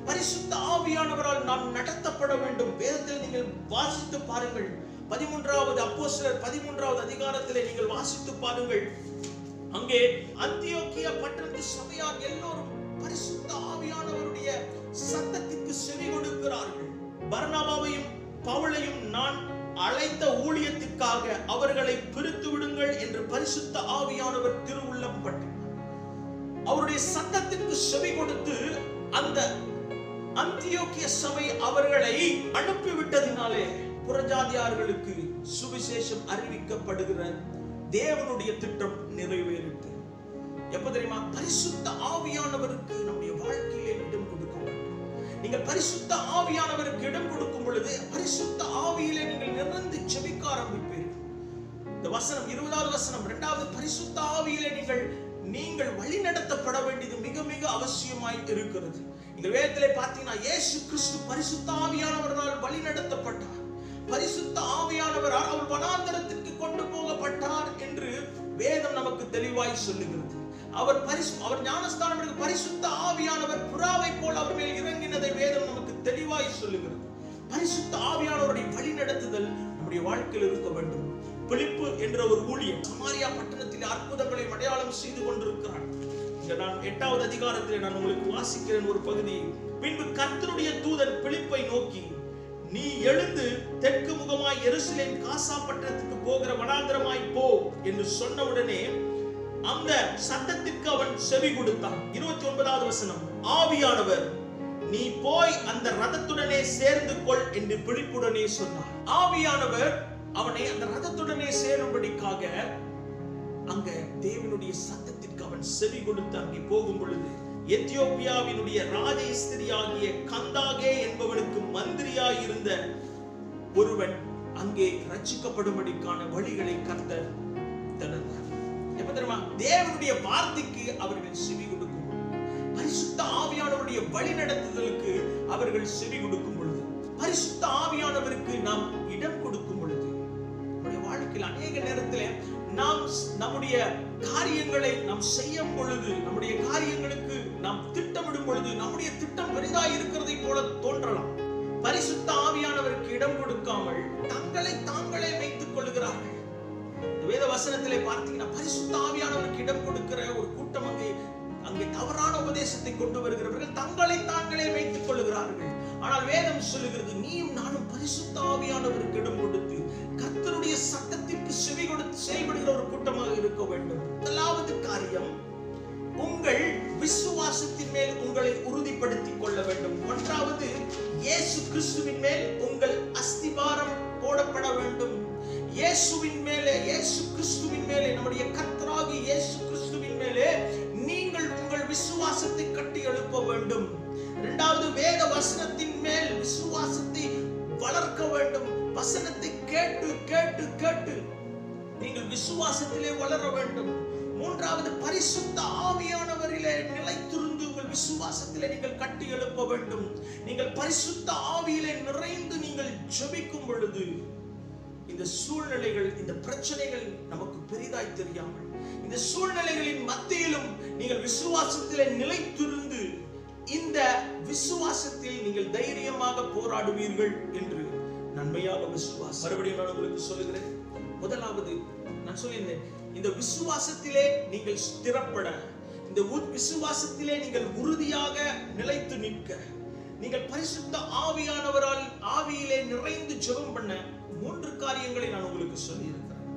பரிசுத்த ஆவியானவரால் நாம் நடத்தப்பட வேண்டும். வேதத்தில் நீங்கள் வாசித்து பாருங்கள். 13வது அப்போஸ்தலர் 13வது அதிகாரத்திலே நீங்கள் வாசித்து பாருங்கள். அங்கே அந்தியோக்கியா பட்டணத்து சபையார் எல்லோரும் பரிசுத்த ஆவியானவருடைய சத்தத்திற்கு செவி கொடுக்கிறார்கள். பர்னபாவையும் பவுலையும் நான் அழைத்த ஊழியத்திற்காக அவர்களை பிரித்து விடுங்கள் என்று பரிசுத்த ஆவியானவர் திருவுள்ளம் பட்டார். அவருடைய சத்தத்திற்கு செவி கொடுத்து அந்த அந்தியோக்கிய சபை அவர்களை அனுப்பிவிட்டதினாலே புறஜாதியார்களுக்கு சுவிசேஷம் அறிவிக்கப்படுகிற தேவனுடைய திட்டம் நிறைவேறிட்டு. எப்ப தெரியுமா? பரிசுத்த ஆவியானவருக்கு நம்முடைய வாழ்க்கையிலே இடம் கொடுக்க வேண்டும். நீங்கள் பரிசுத்த ஆவியானவருக்கு இடம் கொடுக்கும் பொழுது பரிசுத்த ஆவியிலே நீங்கள் நிறந்து ஜெபிக்க ஆரம்பிப்பீர்கள். இந்த வசனம் 20வது வசனம் 2வது பரிசுத்த ஆவியிலே நீங்கள் வழி நடத்தப்பட வேண்டியது மிக மிக அவசியமாய் இருக்கிறது. இந்த வேதத்திலே பார்த்தீங்கன்னா இயேசு கிறிஸ்து பரிசுத்த ஆவியானவரால் வழி நடத்தப்பட்டார். பரிசுத்த ஆவியானவரால் அவர் வனாந்தரத்திற்கு கொண்டு போகப்பட்டார் என்று வேதம் நமக்கு தெளிவாய் சொல்லுகிறது. அவர் ஞானஸ்தானம் எடுக்க பரிசுத்த ஆவியானவர் புறாவை போல் அவர் மேல் இறங்கினதை வேதம் நமக்கு தெளிவாய் சொல்லுகிறது. பரிசுத்த ஆவியானவருடைய வழி நடத்துதல் நம்முடைய வாழ்க்கையில் இருக்க வேண்டும். பிலிப்பு என்ற ஒரு ஊழியன் சமாரியா பட்டணத்தில் அற்புதங்களை அடையாளம் செய்து கொண்டிருக்கிறான். நான் 8வது அதிகாரத்தில் நான் உங்களுக்கு வாசிக்கிறேன் ஒரு பகுதி. பின்பு கர்த்தருடைய தூதன் பிலிப்பை நோக்கி, நீ எழுந்து தெற்கு முகமாய் எருசலேம் காசா பட்டணத்துக்கு போகிற வனாந்தரமாய் போ என்று சொன்னவுடனே அந்த சத்தத்திற்கு அவன் செவி கொடுத்தான். 29வது வசனம், ஆவியானவர் நீ போய் அந்த ரதத்துடனே சேர்ந்து கொள் என்று பிலிப்புடனே சொன்னார். ஆவியானவர் அவனை அந்த ரதத்துடனே சேரும்படிக்காக அங்க தேவனுடைய சத்தத்திற்கு அவன் செவி கொடுத்து அங்கே போகும் பொழுது எத்தியோப்பியாவினுடைய ராஜஸ்திரியாகிய கந்தாகே என்பவனுக்கு மந்திரியாய் இருந்த ஒருவன் அங்கே ரட்சிக்கப்படும்படிக்கான வழிகளை கர்த்தர் திறந்தார். எப்ப தெரியுமா? தேவனுடைய வார்த்தைக்கு அவர்கள் செவி கொடுக்கும் பொழுது, பரிசுத்த ஆவியானவருடைய வழி நடத்துதலுக்கு அவர்கள் செவி கொடுக்கும் பொழுது, பரிசுத்த ஆவியானவருக்கு நாம் இடம் கொடுக்கும் பொழுது, நம்முடைய வாழ்க்கையில் அநேக நேரத்தில் நாம் நம்முடைய காரியங்களை நாம் செய்யும் பொழுது, நம்முடைய காரியங்களுக்கு நாம் திட்டமிடும் பொழுது நம்முடைய திட்டம் பெரிதாய் இருக்கிறதை போல தோன்றலாம். பரிசுத்த ஆவியானவருக்கு இடம் கொடுக்காமல் தங்களை தாங்களே வைத்துக் கொள்கிறார்கள். வேத வசனத்திலே பார்த்தீங்கன்னா பரிசுத்த ஆவியானவருக்கு இடம் கொடுக்கிற ஒரு கூட்டம் அங்கே தவறான உபதேசத்தை கொண்டு வருகிறவர்கள் தங்களை தாங்களே வைத்துக் கொள்கிறார்கள். ஆனால் வேதம் சொல்லுகிறது, நீயும் நானும் பரிசுத்த ஆவியானவருக்கு இடம் கொடுத்து கர்த்தருடைய சத்தத்திற்கு செவி கொடுத்து செயல்படுகிற ஒரு கூட்டமாக இருக்க வேண்டும். முதலாவது காரியம், உங்கள் விசுவாசத்தின் மேல் உங்களை உறுதிப்படுத்திக் கொள்ள வேண்டும். ஒன்றாவது, இயேசு கிறிஸ்துவின் மேல் உங்கள் அஸ்திபாரம் போடப்பட வேண்டும். இயேசுவின் மேலே, இயேசு கிறிஸ்துவின் மேலே, நம்முடைய கர்த்தராகிய இயேசு கிறிஸ்துவின் மேலே நீங்கள் உங்கள் விசுவாசத்தை கட்டி எழுப்ப வேண்டும். இரண்டாவது, வேத வசனத்தின் மேல் விசுவாசத்தை வளர்க்க வேண்டும். வசனத்தை கேட்டு கேட்டு கேட்டு நீங்கள் விசுவாசத்திலே வளர வேண்டும். மூன்றாவது, பரிசுத்த ஆவியானவரிலே நிலைத்திருந்து உங்கள் விசுவாசத்திலே நீங்கள் கட்டி எழுப்ப வேண்டும். நீங்கள் பரிசுத்த ஆவியிலே நிறைந்து நீங்கள் ஜெபிக்கும் பொழுது இந்த சூழ்நிலைகள், இந்த பிரச்சனைகள் நமக்கு பெரிதாய் தெரியாமல், இந்த சூழ்நிலைகளின் மத்தியிலும் நீங்கள் விசுவாசத்திலே நிலைத்திருந்து இந்த விசுவாசத்தில் நீங்கள் தைரியமாக போராடுவீர்கள் என்று நன்மையாக விசுவாசம். மறுபடியும் நான் உங்களுக்கு சொல்லுகிறேன். முதலாவது நான் சொல்லியிருந்தேன், இந்த விசுவாசத்திலே நீங்கள் ஸ்திரப்பட, இந்த விசுவாசத்திலே நீங்கள் உறுதியாக நிலைத்து நிற்க, நீங்கள் பரிசுத்த ஆவியானவரால் ஆவியிலே நிறைந்து ஜெபம் பண்ண 3 காரியங்களை நான் உங்களுக்கு சொல்லியிருக்கிறேன்.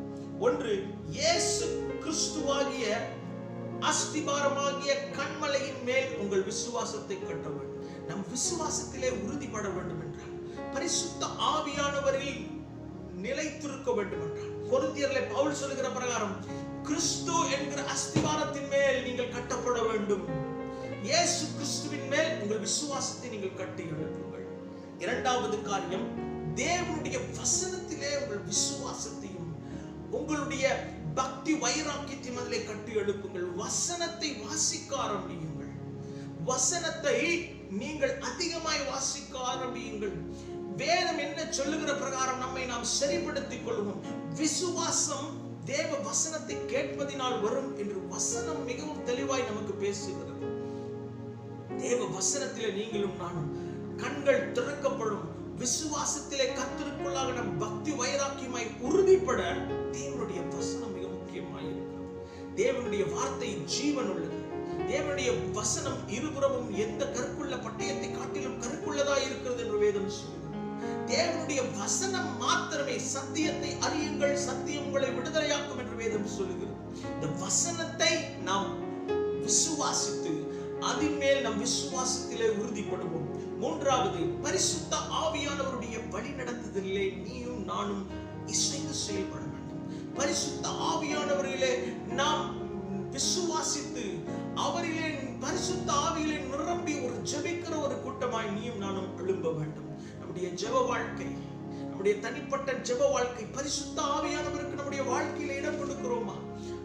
ஒன்று, இயேசு கிறிஸ்துவாகிய அஸ்திபாரமாகிய கன்மலையின் மேல் உங்கள் விசுவாசத்தை கட்ட வேண்டும். நம் விசுவாசத்திலே உறுதிப்பட வேண்டும் என்றால், பரிசுத்த ஆவியானவரில் நிலைத்திருக்க வேண்டும் என்றால், கொரிந்தியர்ல பவுல் சொல்லுகிற பிரகாரம் கிறிஸ்து என்கிற அஸ்திபாரத்தின் மேல் நீங்கள் கட்டப்பட வேண்டும். இயேசு கிறிஸ்துவின் மேல் உங்கள் விசுவாசத்தை நீங்கள் கட்டி எழுப்புங்கள். இரண்டாவது காரியம், தேவனுடைய வசனத்திலே உங்கள் விசுவாசத்தையும் உங்களுடைய பக்தி வைராக்கியத்தையும் அதிலே கட்டி எழுப்புங்கள். வசனத்தை வாசிக்க ஆரம்பியுங்கள். வசனத்தை நீங்கள் அதிகமாய் வாசிக்க ஆரம்பியுங்கள். வேதம் என்ன சொல்லுகிற பிரகாரம் நம்மை நாம் சரிப்படுத்திக் கொள்வோம். விசுவாசம் தேவ வசனத்தை கேட்பதினால் வரும் என்று வசனம் மிகவும் தெளிவாய் நமக்கு பேசுகிறது. தேவ வசனத்திலே நீங்களும் நானும் கண்கள் திறக்கப்படும். விசுவாசத்திலே கர்த்தருக்குள்ளாக நம் பக்தி வைராக்கியமாய் உறுதிப்பட தேவனுடைய வசனம் மிக முக்கியமாய் இருக்கிறது. தேவனுடைய வார்த்தை ஜீவன் உள்ளது. தேவனுடைய வசனம் இருபுறமும் எந்த கருக்குள்ள பட்டயத்தை காட்டிலும் கருக்குள்ளதா இருக்கிறது என்று வேதம் சொல்கிறது. தேவனுடைய வசனம் மாத்திரமே சத்தியத்தை அறியுங்கள், சத்தியம் உங்களை விடுதலையாக்கும் என்று வேதம் சொல்கிறது. இந்த வசனத்தை நாம் விசுவாசித்து அதன் மேல் நம் விசுவாசத்திலே உறுதிப்படுவோம். மூன்றாவது, பரிசுத்த ஆவியானவருடைய வழி நடத்துதலிலே நீயும் நானும் இசைந்து செயல்பட வேண்டும். பரிசுத்த ஆவியானவரிலே நாம் விசுவாசித்து அவரிலே பரிசுத்த ஆவியிலே நிரம்பி ஒரு ஜெபிக்கிற ஒரு கூட்டமாய் நீயும் நானும் எழும்ப வேண்டும். நம்முடைய ஜெப வாழ்க்கை, நம்முடைய தனிப்பட்ட ஜெப வாழ்க்கை பரிசுத்த ஆவியானவருக்கு நம்முடைய வாழ்க்கையில இடம் கொடுக்கிறோமா?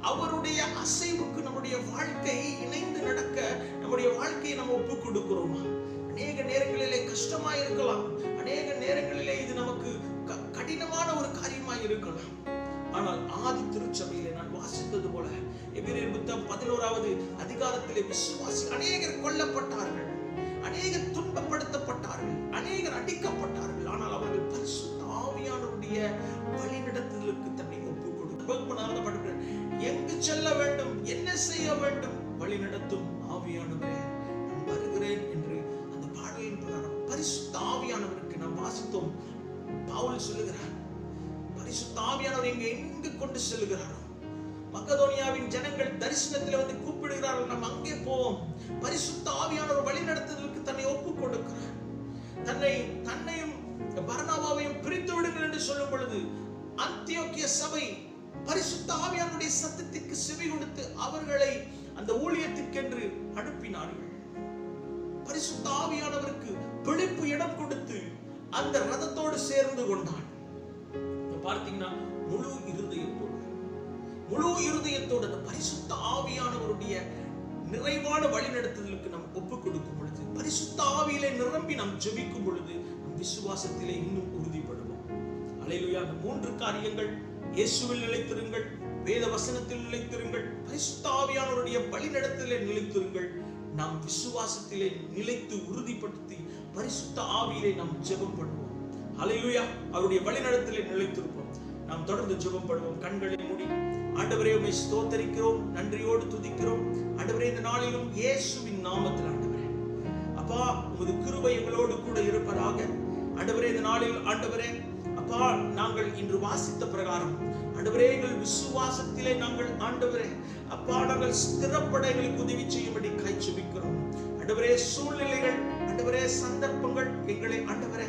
அவருடைய அசைவுக்கு நம்முடைய வாழ்க்கை இணைந்து நடக்க நம்முடைய வாழ்க்கையை நம்ம ஒப்பு கொடுக்கிறோமா? அநேக நேரங்களிலே கஷ்டமாய் இருக்கலாம், அநேக நேரங்களிலே இது நமக்கு கடினமான ஒரு காரியமாய் இருக்கலாம். ஆனால் ஆதி திருச்சபையிலே நான் வாசித்தது போல எபிரேயர் புத்தகம் 11வது அதிகாரத்திலே விசுவாசி அநேகர் கொல்லப்பட்டார்கள், அநேகர் துன்பப்படுத்தப்பட்டார்கள், அநேகர் அடிக்கப்பட்டார்கள். ஆனால் அவர்கள் பரிசுத்த ஆவியானவருடைய வழிநடத்துதலுக்கு தன்னை ஒப்பு கொடுத்தார்கள். எங்கு செல்ல வேண்டும், என்ன செய்ய வேண்டும், வழி நடத்தும் ஆவியானவரே நான் வருகிறேன் என்று அந்த பாடலின் பிரகாரம் பரிசுத்த ஆவியானவருக்கு நாம் வாசித்தோம். பவுல் சொல்லுகிறார், பரிசுத்த ஆவியானவர் எங்கு கொண்டு செல்கிறாரோ, மக்கதோனியாவின் ஜனங்கள் தரிசனத்தில் வந்து கூப்பிடுகிறார்கள், நாம் அங்கே போவோம். பரிசுத்த ஆவியானவர் வழி நடத்துதலுக்கு தன்னை ஒப்பு கொடுக்கிறார். தன்னையும் பர்னபாவையும் பிரித்து விடுங்கள் என்று சொல்லும் பொழுது அந்தியோக்கிய சபை பரிசுத்த ஆவியானவருடைய சத்தத்திற்கு செவி கொடுத்து அவர்களை அந்த ஊழியத்திற்கென்று அனுப்பினார்கள். பரிசுத்த ஆவியானவருக்கு பிழைப்பு இடம் கொடுத்து அந்த ரதத்தோடு சேர்ந்து கொண்டான். பார்த்தீங்கன்னா முழு இருதயத்தோடு அந்த பரிசுத்த ஆவியானவருடைய நிறைவான வழிநடத்துதலுக்கு நாம் ஒப்பு கொடுக்கும் பொழுது, பரிசுத்த ஆவியிலே நிரம்பி நாம் ஜெபிக்கும் பொழுது நம் விசுவாசத்திலே இன்னும் உறுதிப்படுவோம். அல்லேலூயா. அந்த 3 காரியங்கள்: இயேசுவில் நிலைத்திருங்கள், வேத வசனத்தில் நிலைத்திருங்கள், பரிசுத்த ஆவியானவருடைய வழிநடத்துதலிலே நிலைத்திருங்கள். நாம் விசுவாசத்திலே நிலைத்து உறுதிப்படுத்தி பரிசுத்த ஆவியிலே நாம் ஜெபம் பண்ணுவோம். அல்லேலூயா. அவருடைய வழிநடத்துதலிலே நிலைத்திருப்போம். நாம் தொடர்ந்து ஜெபம் பண்ணுவோம். கண்களை மூடி, ஆண்டவரே உம்மை ஸ்தோத்தரிக்கிறோம், நன்றியோடு துதிக்கிறோம். ஆண்டவரே இந்த நாளிலும் இயேசுவின் நாமத்தில் ஆண்டவரே அப்பா உமது கிருபை எங்களோடு கூட இருப்பதாக. ஆண்டவரே இந்த நாளில் ஆண்டவரே அப்பா நாங்கள் இன்று வாசித்த பிரகாரம் ஆண்டவரே எங்கள் விசுவாசத்திலே நாங்கள் ஆண்டவரே அப்பா நாங்கள் ஸ்திரப்பட எங்களுக்கு உதவி செய்யும்படி கைச்சபிக்கிறோம். ஆண்டவரே சூழ்நிலைகள், ஆண்டவரே சந்தர்ப்பங்கள் எங்களை ஆண்டவரே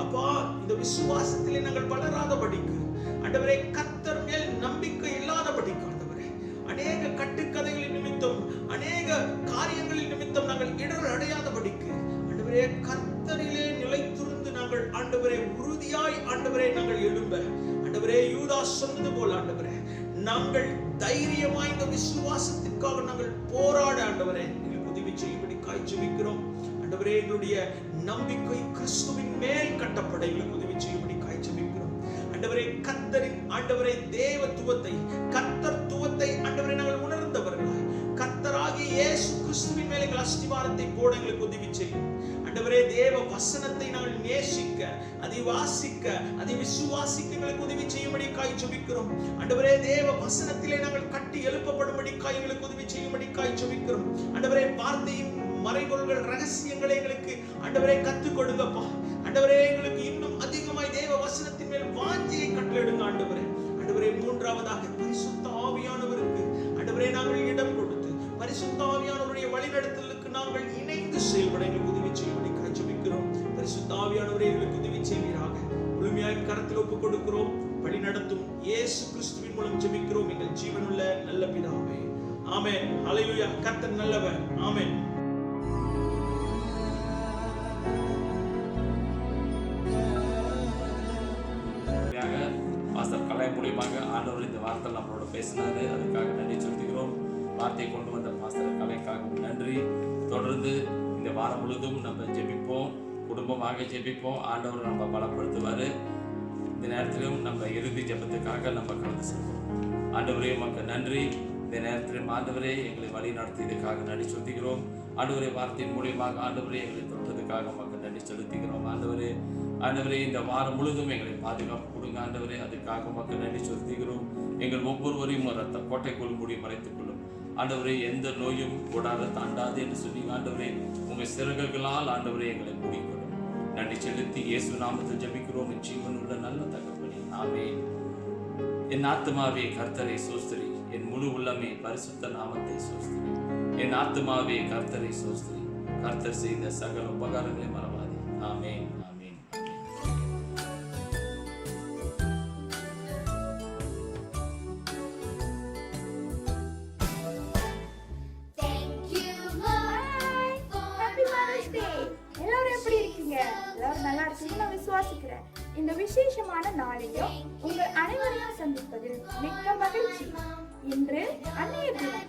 அப்பா இந்த விசுவாசத்திலே நாங்கள் வளராதபடிக்கு, ஆண்டவரே கர்த்தர் மேல் நம்பிக்கை இல்லாதபடிக்கு, ஆண்டவரே அநேக கட்டுக்கதைகளின் நிமித்தம், அநேக காரியங்களின் நிமித்தம் நாங்கள் இடர் அடையாதபடிக்கு, ஆண்டவரே கர்த்தரிலே நிலைத்திருந்து நாங்கள் ஆண்டவரே உறுதியாய் ஆண்டவரே நாங்கள் எழும்ப, ஆண்டவரே யூதாஸ் சொன்னது போல ஆண்டவரே நாங்கள் தைரியமாய் இந்த விசுவாசத்திற்காக நாங்கள் போராட ஆண்டவரே எங்களுக்கு உதவி செய்யும்படி காய்ச்சபிக்கிறோம். ஆண்டவரே எங்களுடைய நம்பிக்கை கிறிஸ்துவின் மேல் கட்டப்பட எங்களுக்கு உதவி செய்யும்படி காய்ச்சபிக்கிறோம். ஆண்டவரே கர்த்தரின் ஆண்டவரே தேவத்துவத்தை, கர்த்தத்துவத்தை ஆண்டவரே நாங்கள் உணர்ந்தவர்களாய் கர்த்தராகிய இயேசு கிறிஸ்துவின் மேல் எங்கள் அஸ்திவாரத்தை போட எங்களுக்கு உதவி செய்யும். ஆண்டவரே தேவ வசனத்தை நாங்கள் நேசிக்க, அதை வாசிக்க, அதை விசுவாசிக்க எங்களுக்கு உதவி செய்யும்படி காய்ச்சபிக்கிறோம். ஆண்டவரே தேவ வசனத்திலே நாங்கள் கட்டி எழுப்பப்படும்படி எங்களுக்கு உதவி செய்யும்படி காய்ச்சபிக்கிறோம். ஆண்டவரே வார்த்தையின் மறைபொருள்கள், ரகசியங்களை எங்களுக்கு ஆண்டவரே கற்றுக் கொடுங்கப்பா. ஆண்டவரே எங்களுக்கு இன்னும் அதிகமாய் தேவ வசனத்தின் மேல் வாஞ்சியை கட்டளையிடுங்க ஆண்டவரே. ஆண்டவரே மூன்றாவதாக பரிசுத்த ஆவியானவருக்கு ஆண்டவரே நாங்கள் இடம் கொடுத்து பரிசுத்த ஆவியானவருடைய வழிநடத்தலுக்கு நாங்கள் இணைந்து செயல்பட எங்களுக்கு உதவி செய்யும்படி காய்ச்சபிக்கிறோம். பரிசுத்த ஆவியானவரே எங்களுக்கு உதவி செய்வீராக. முழுமையாய் கரத்தில் ஒப்புக் கொடுக்கிறோம். வழி நடத்தும் இயேசு கிறிஸ்துவின் மூலம் ஜெபிக்கிறோம் எங்கள் ஜீவனுள்ள நல்ல பிதாவே. ஆமென். ஹல்லேலூயா. கர்த்தர் நல்லவர். ஆமென். பாஸ்டர் கலை மூலியமாக ஆண்டவர் இந்த வார்த்தை நம்மளோட பேசினாரு, அதுக்காக நன்றி செலுத்துகிறோம். வார்த்தையை கொண்டு வந்த பாஸ்டர் கலைக்காகவும் நன்றி. தொடர்ந்து இந்த வாரம் முழுதும் நம்ம ஜெபிப்போம், குடும்பமாக ஜெபிப்போம். ஆண்டவர் நம்ம பலப்படுத்துவார். இந்த நேரத்திலும் நம்ம இறுதி ஜெபத்துக்காக நம்ம கலந்து செல்வோம். ஆண்டவரே உமக்கு நன்றி. இந்த நேரத்திலும் ஆண்டவரே எங்களை வழி நடத்தியதுக்காக நன்றி செலுத்துகிறோம். ஆண்டவரே வார்த்தையின் மூலியமாக ஆண்டவரே எங்களை தொட்டதுக்காக மக்கள் நன்றி செலுத்துகிறோம். ஆண்டவரே இந்த வாரம் முழுதும் எங்களை பாதுகாப்பு கொடுங்க ஆண்டவரே, அதுக்காக மக்கள் நன்றி செலுத்துகிறோம். எங்கள் ஒவ்வொருவரையும் ரத்த கோட்டைக்குள் மூடி மறைத்துக் கொள்ளும் ஆண்டவரே. எந்த நோயும் கூடாத தாண்டாது என்று சொல்லி ஆண்டவரே உங்கள் சிறகுகளால் ஆண்டவரே எங்களை மூடிக்கொள்ளும். நன்றி செலுத்தி இயேசு நாமத்தில் ஜெபிக்கிறோம் ஜீவன் உள்ள நல்ல தகப்பனே, ஆமென். என் ஆத்துமாவே கர்த்தரை சோஸ்திரி, என் முழு உள்ளமே பரிசுத்த நாமத்தை சோஸ்திரி. என் ஆத்துமாவே கர்த்தரை சோஸ்திரி, கர்த்தர் செய்த சகல உபகாரங்களை மறவாதே. ஆமென், ஆமென். நல்லா இருக்குன்னு நான் விசுவாசிக்கிறேன். இந்த விசேஷமான நாளையும் உங்கள் அனைவரையும் சந்திப்பதில் மிக்க மகிழ்ச்சி. இன்று அன்னையர் தினம்.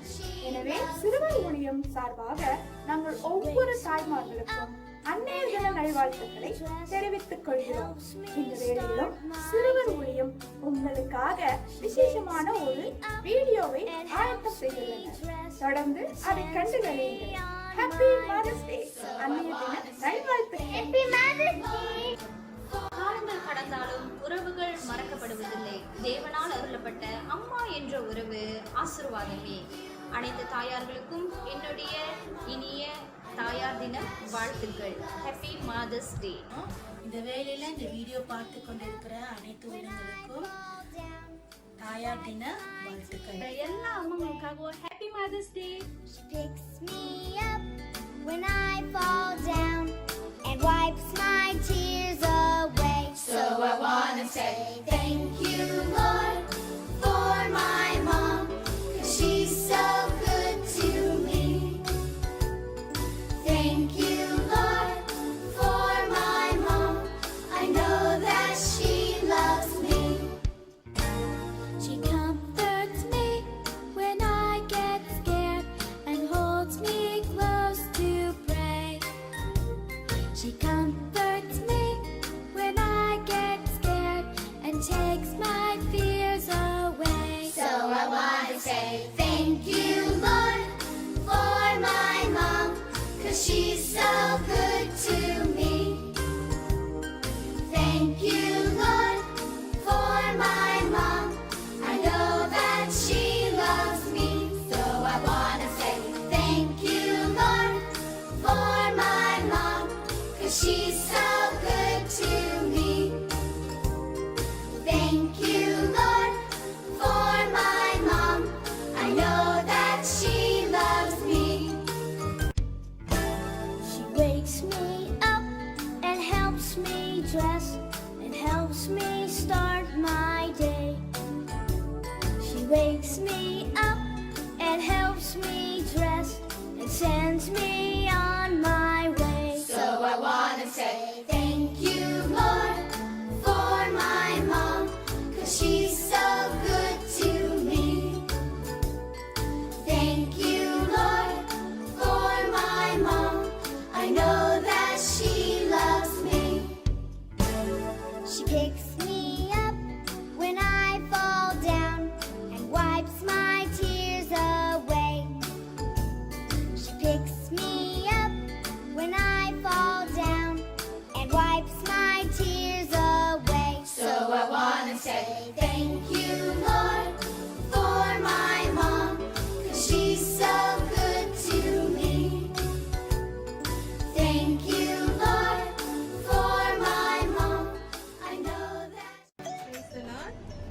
எனவே சிறுவர் ஊழியம் சார்பாக நாங்கள் ஒவ்வொரு தாய்மார்களுக்கும் அன்னையர் தின நல்வாழ்த்துக்களை தெரிவித்துக் கொள்கிறோம். இந்த வேளையிலும் சிறுவர் ஊழியம் உங்களுக்காக விசேஷமான ஒரு வீடியோவை ஆயத்தம் செய்துள்ளனர். தொடர்ந்து அதை கண்டு வருகிறேன். Happy mother's day. அன்னையர் தின நல்வாழ்த்துக்கள். Happy mother's day. காலங்கள் கடந்தாலும் உறவுகள் மறக்கப்படுவதில்லை. தேவனால் அருளப்பட்ட அம்மா என்ற உறவு ஆசீர்வாதமே. அனைத்து தாயார்களுக்கும் என்னுடைய இனிய தாயார் தின வாழ்த்துக்கள். Happy mother's day. இந்த வேளையில இந்த வீடியோ பார்த்து கொண்டிருக்கிற அனைத்து உள்ளங்களுக்கும் தாயார் தின வாழ்த்துக்கள். எல்லா அம்மாங்களுக்காகவும் happy mothers day. She picks me up when I fall down and wipes my tears away. So I wanna say thank you, Lord, for my mom, 'cause she's so good to me. Thank you, Lord, for my mom. I know that she loves me. She comforts me when I get scared and holds me close to pray. She comforts me when I get scared and takes my fears away. So I want to say thank you, Lord, for my mom, 'cause she's so good to me. Thank you, Lord, for my mom. I know that she loves me. So I want to say thank you, Lord, for my mom, 'cause she's so good to me. Thank you, Lord, for my mom. I know that she loves me. She wakes me up and helps me dress and helps me start my day. She wakes me up and helps me dress and sends me on my way. So I want to say thank you, Lord, for my mom, 'cause she's so good to me. Thank you, Lord, for my mom. I know that she loves me. She picks me up when I fall down and wipes my tears away. She picks me up when I fall down and wipes my tears away. So I want to say thank you, Lord, for my mom, 'cause she's so good to me. Thank you, Lord, for my mom. I know that.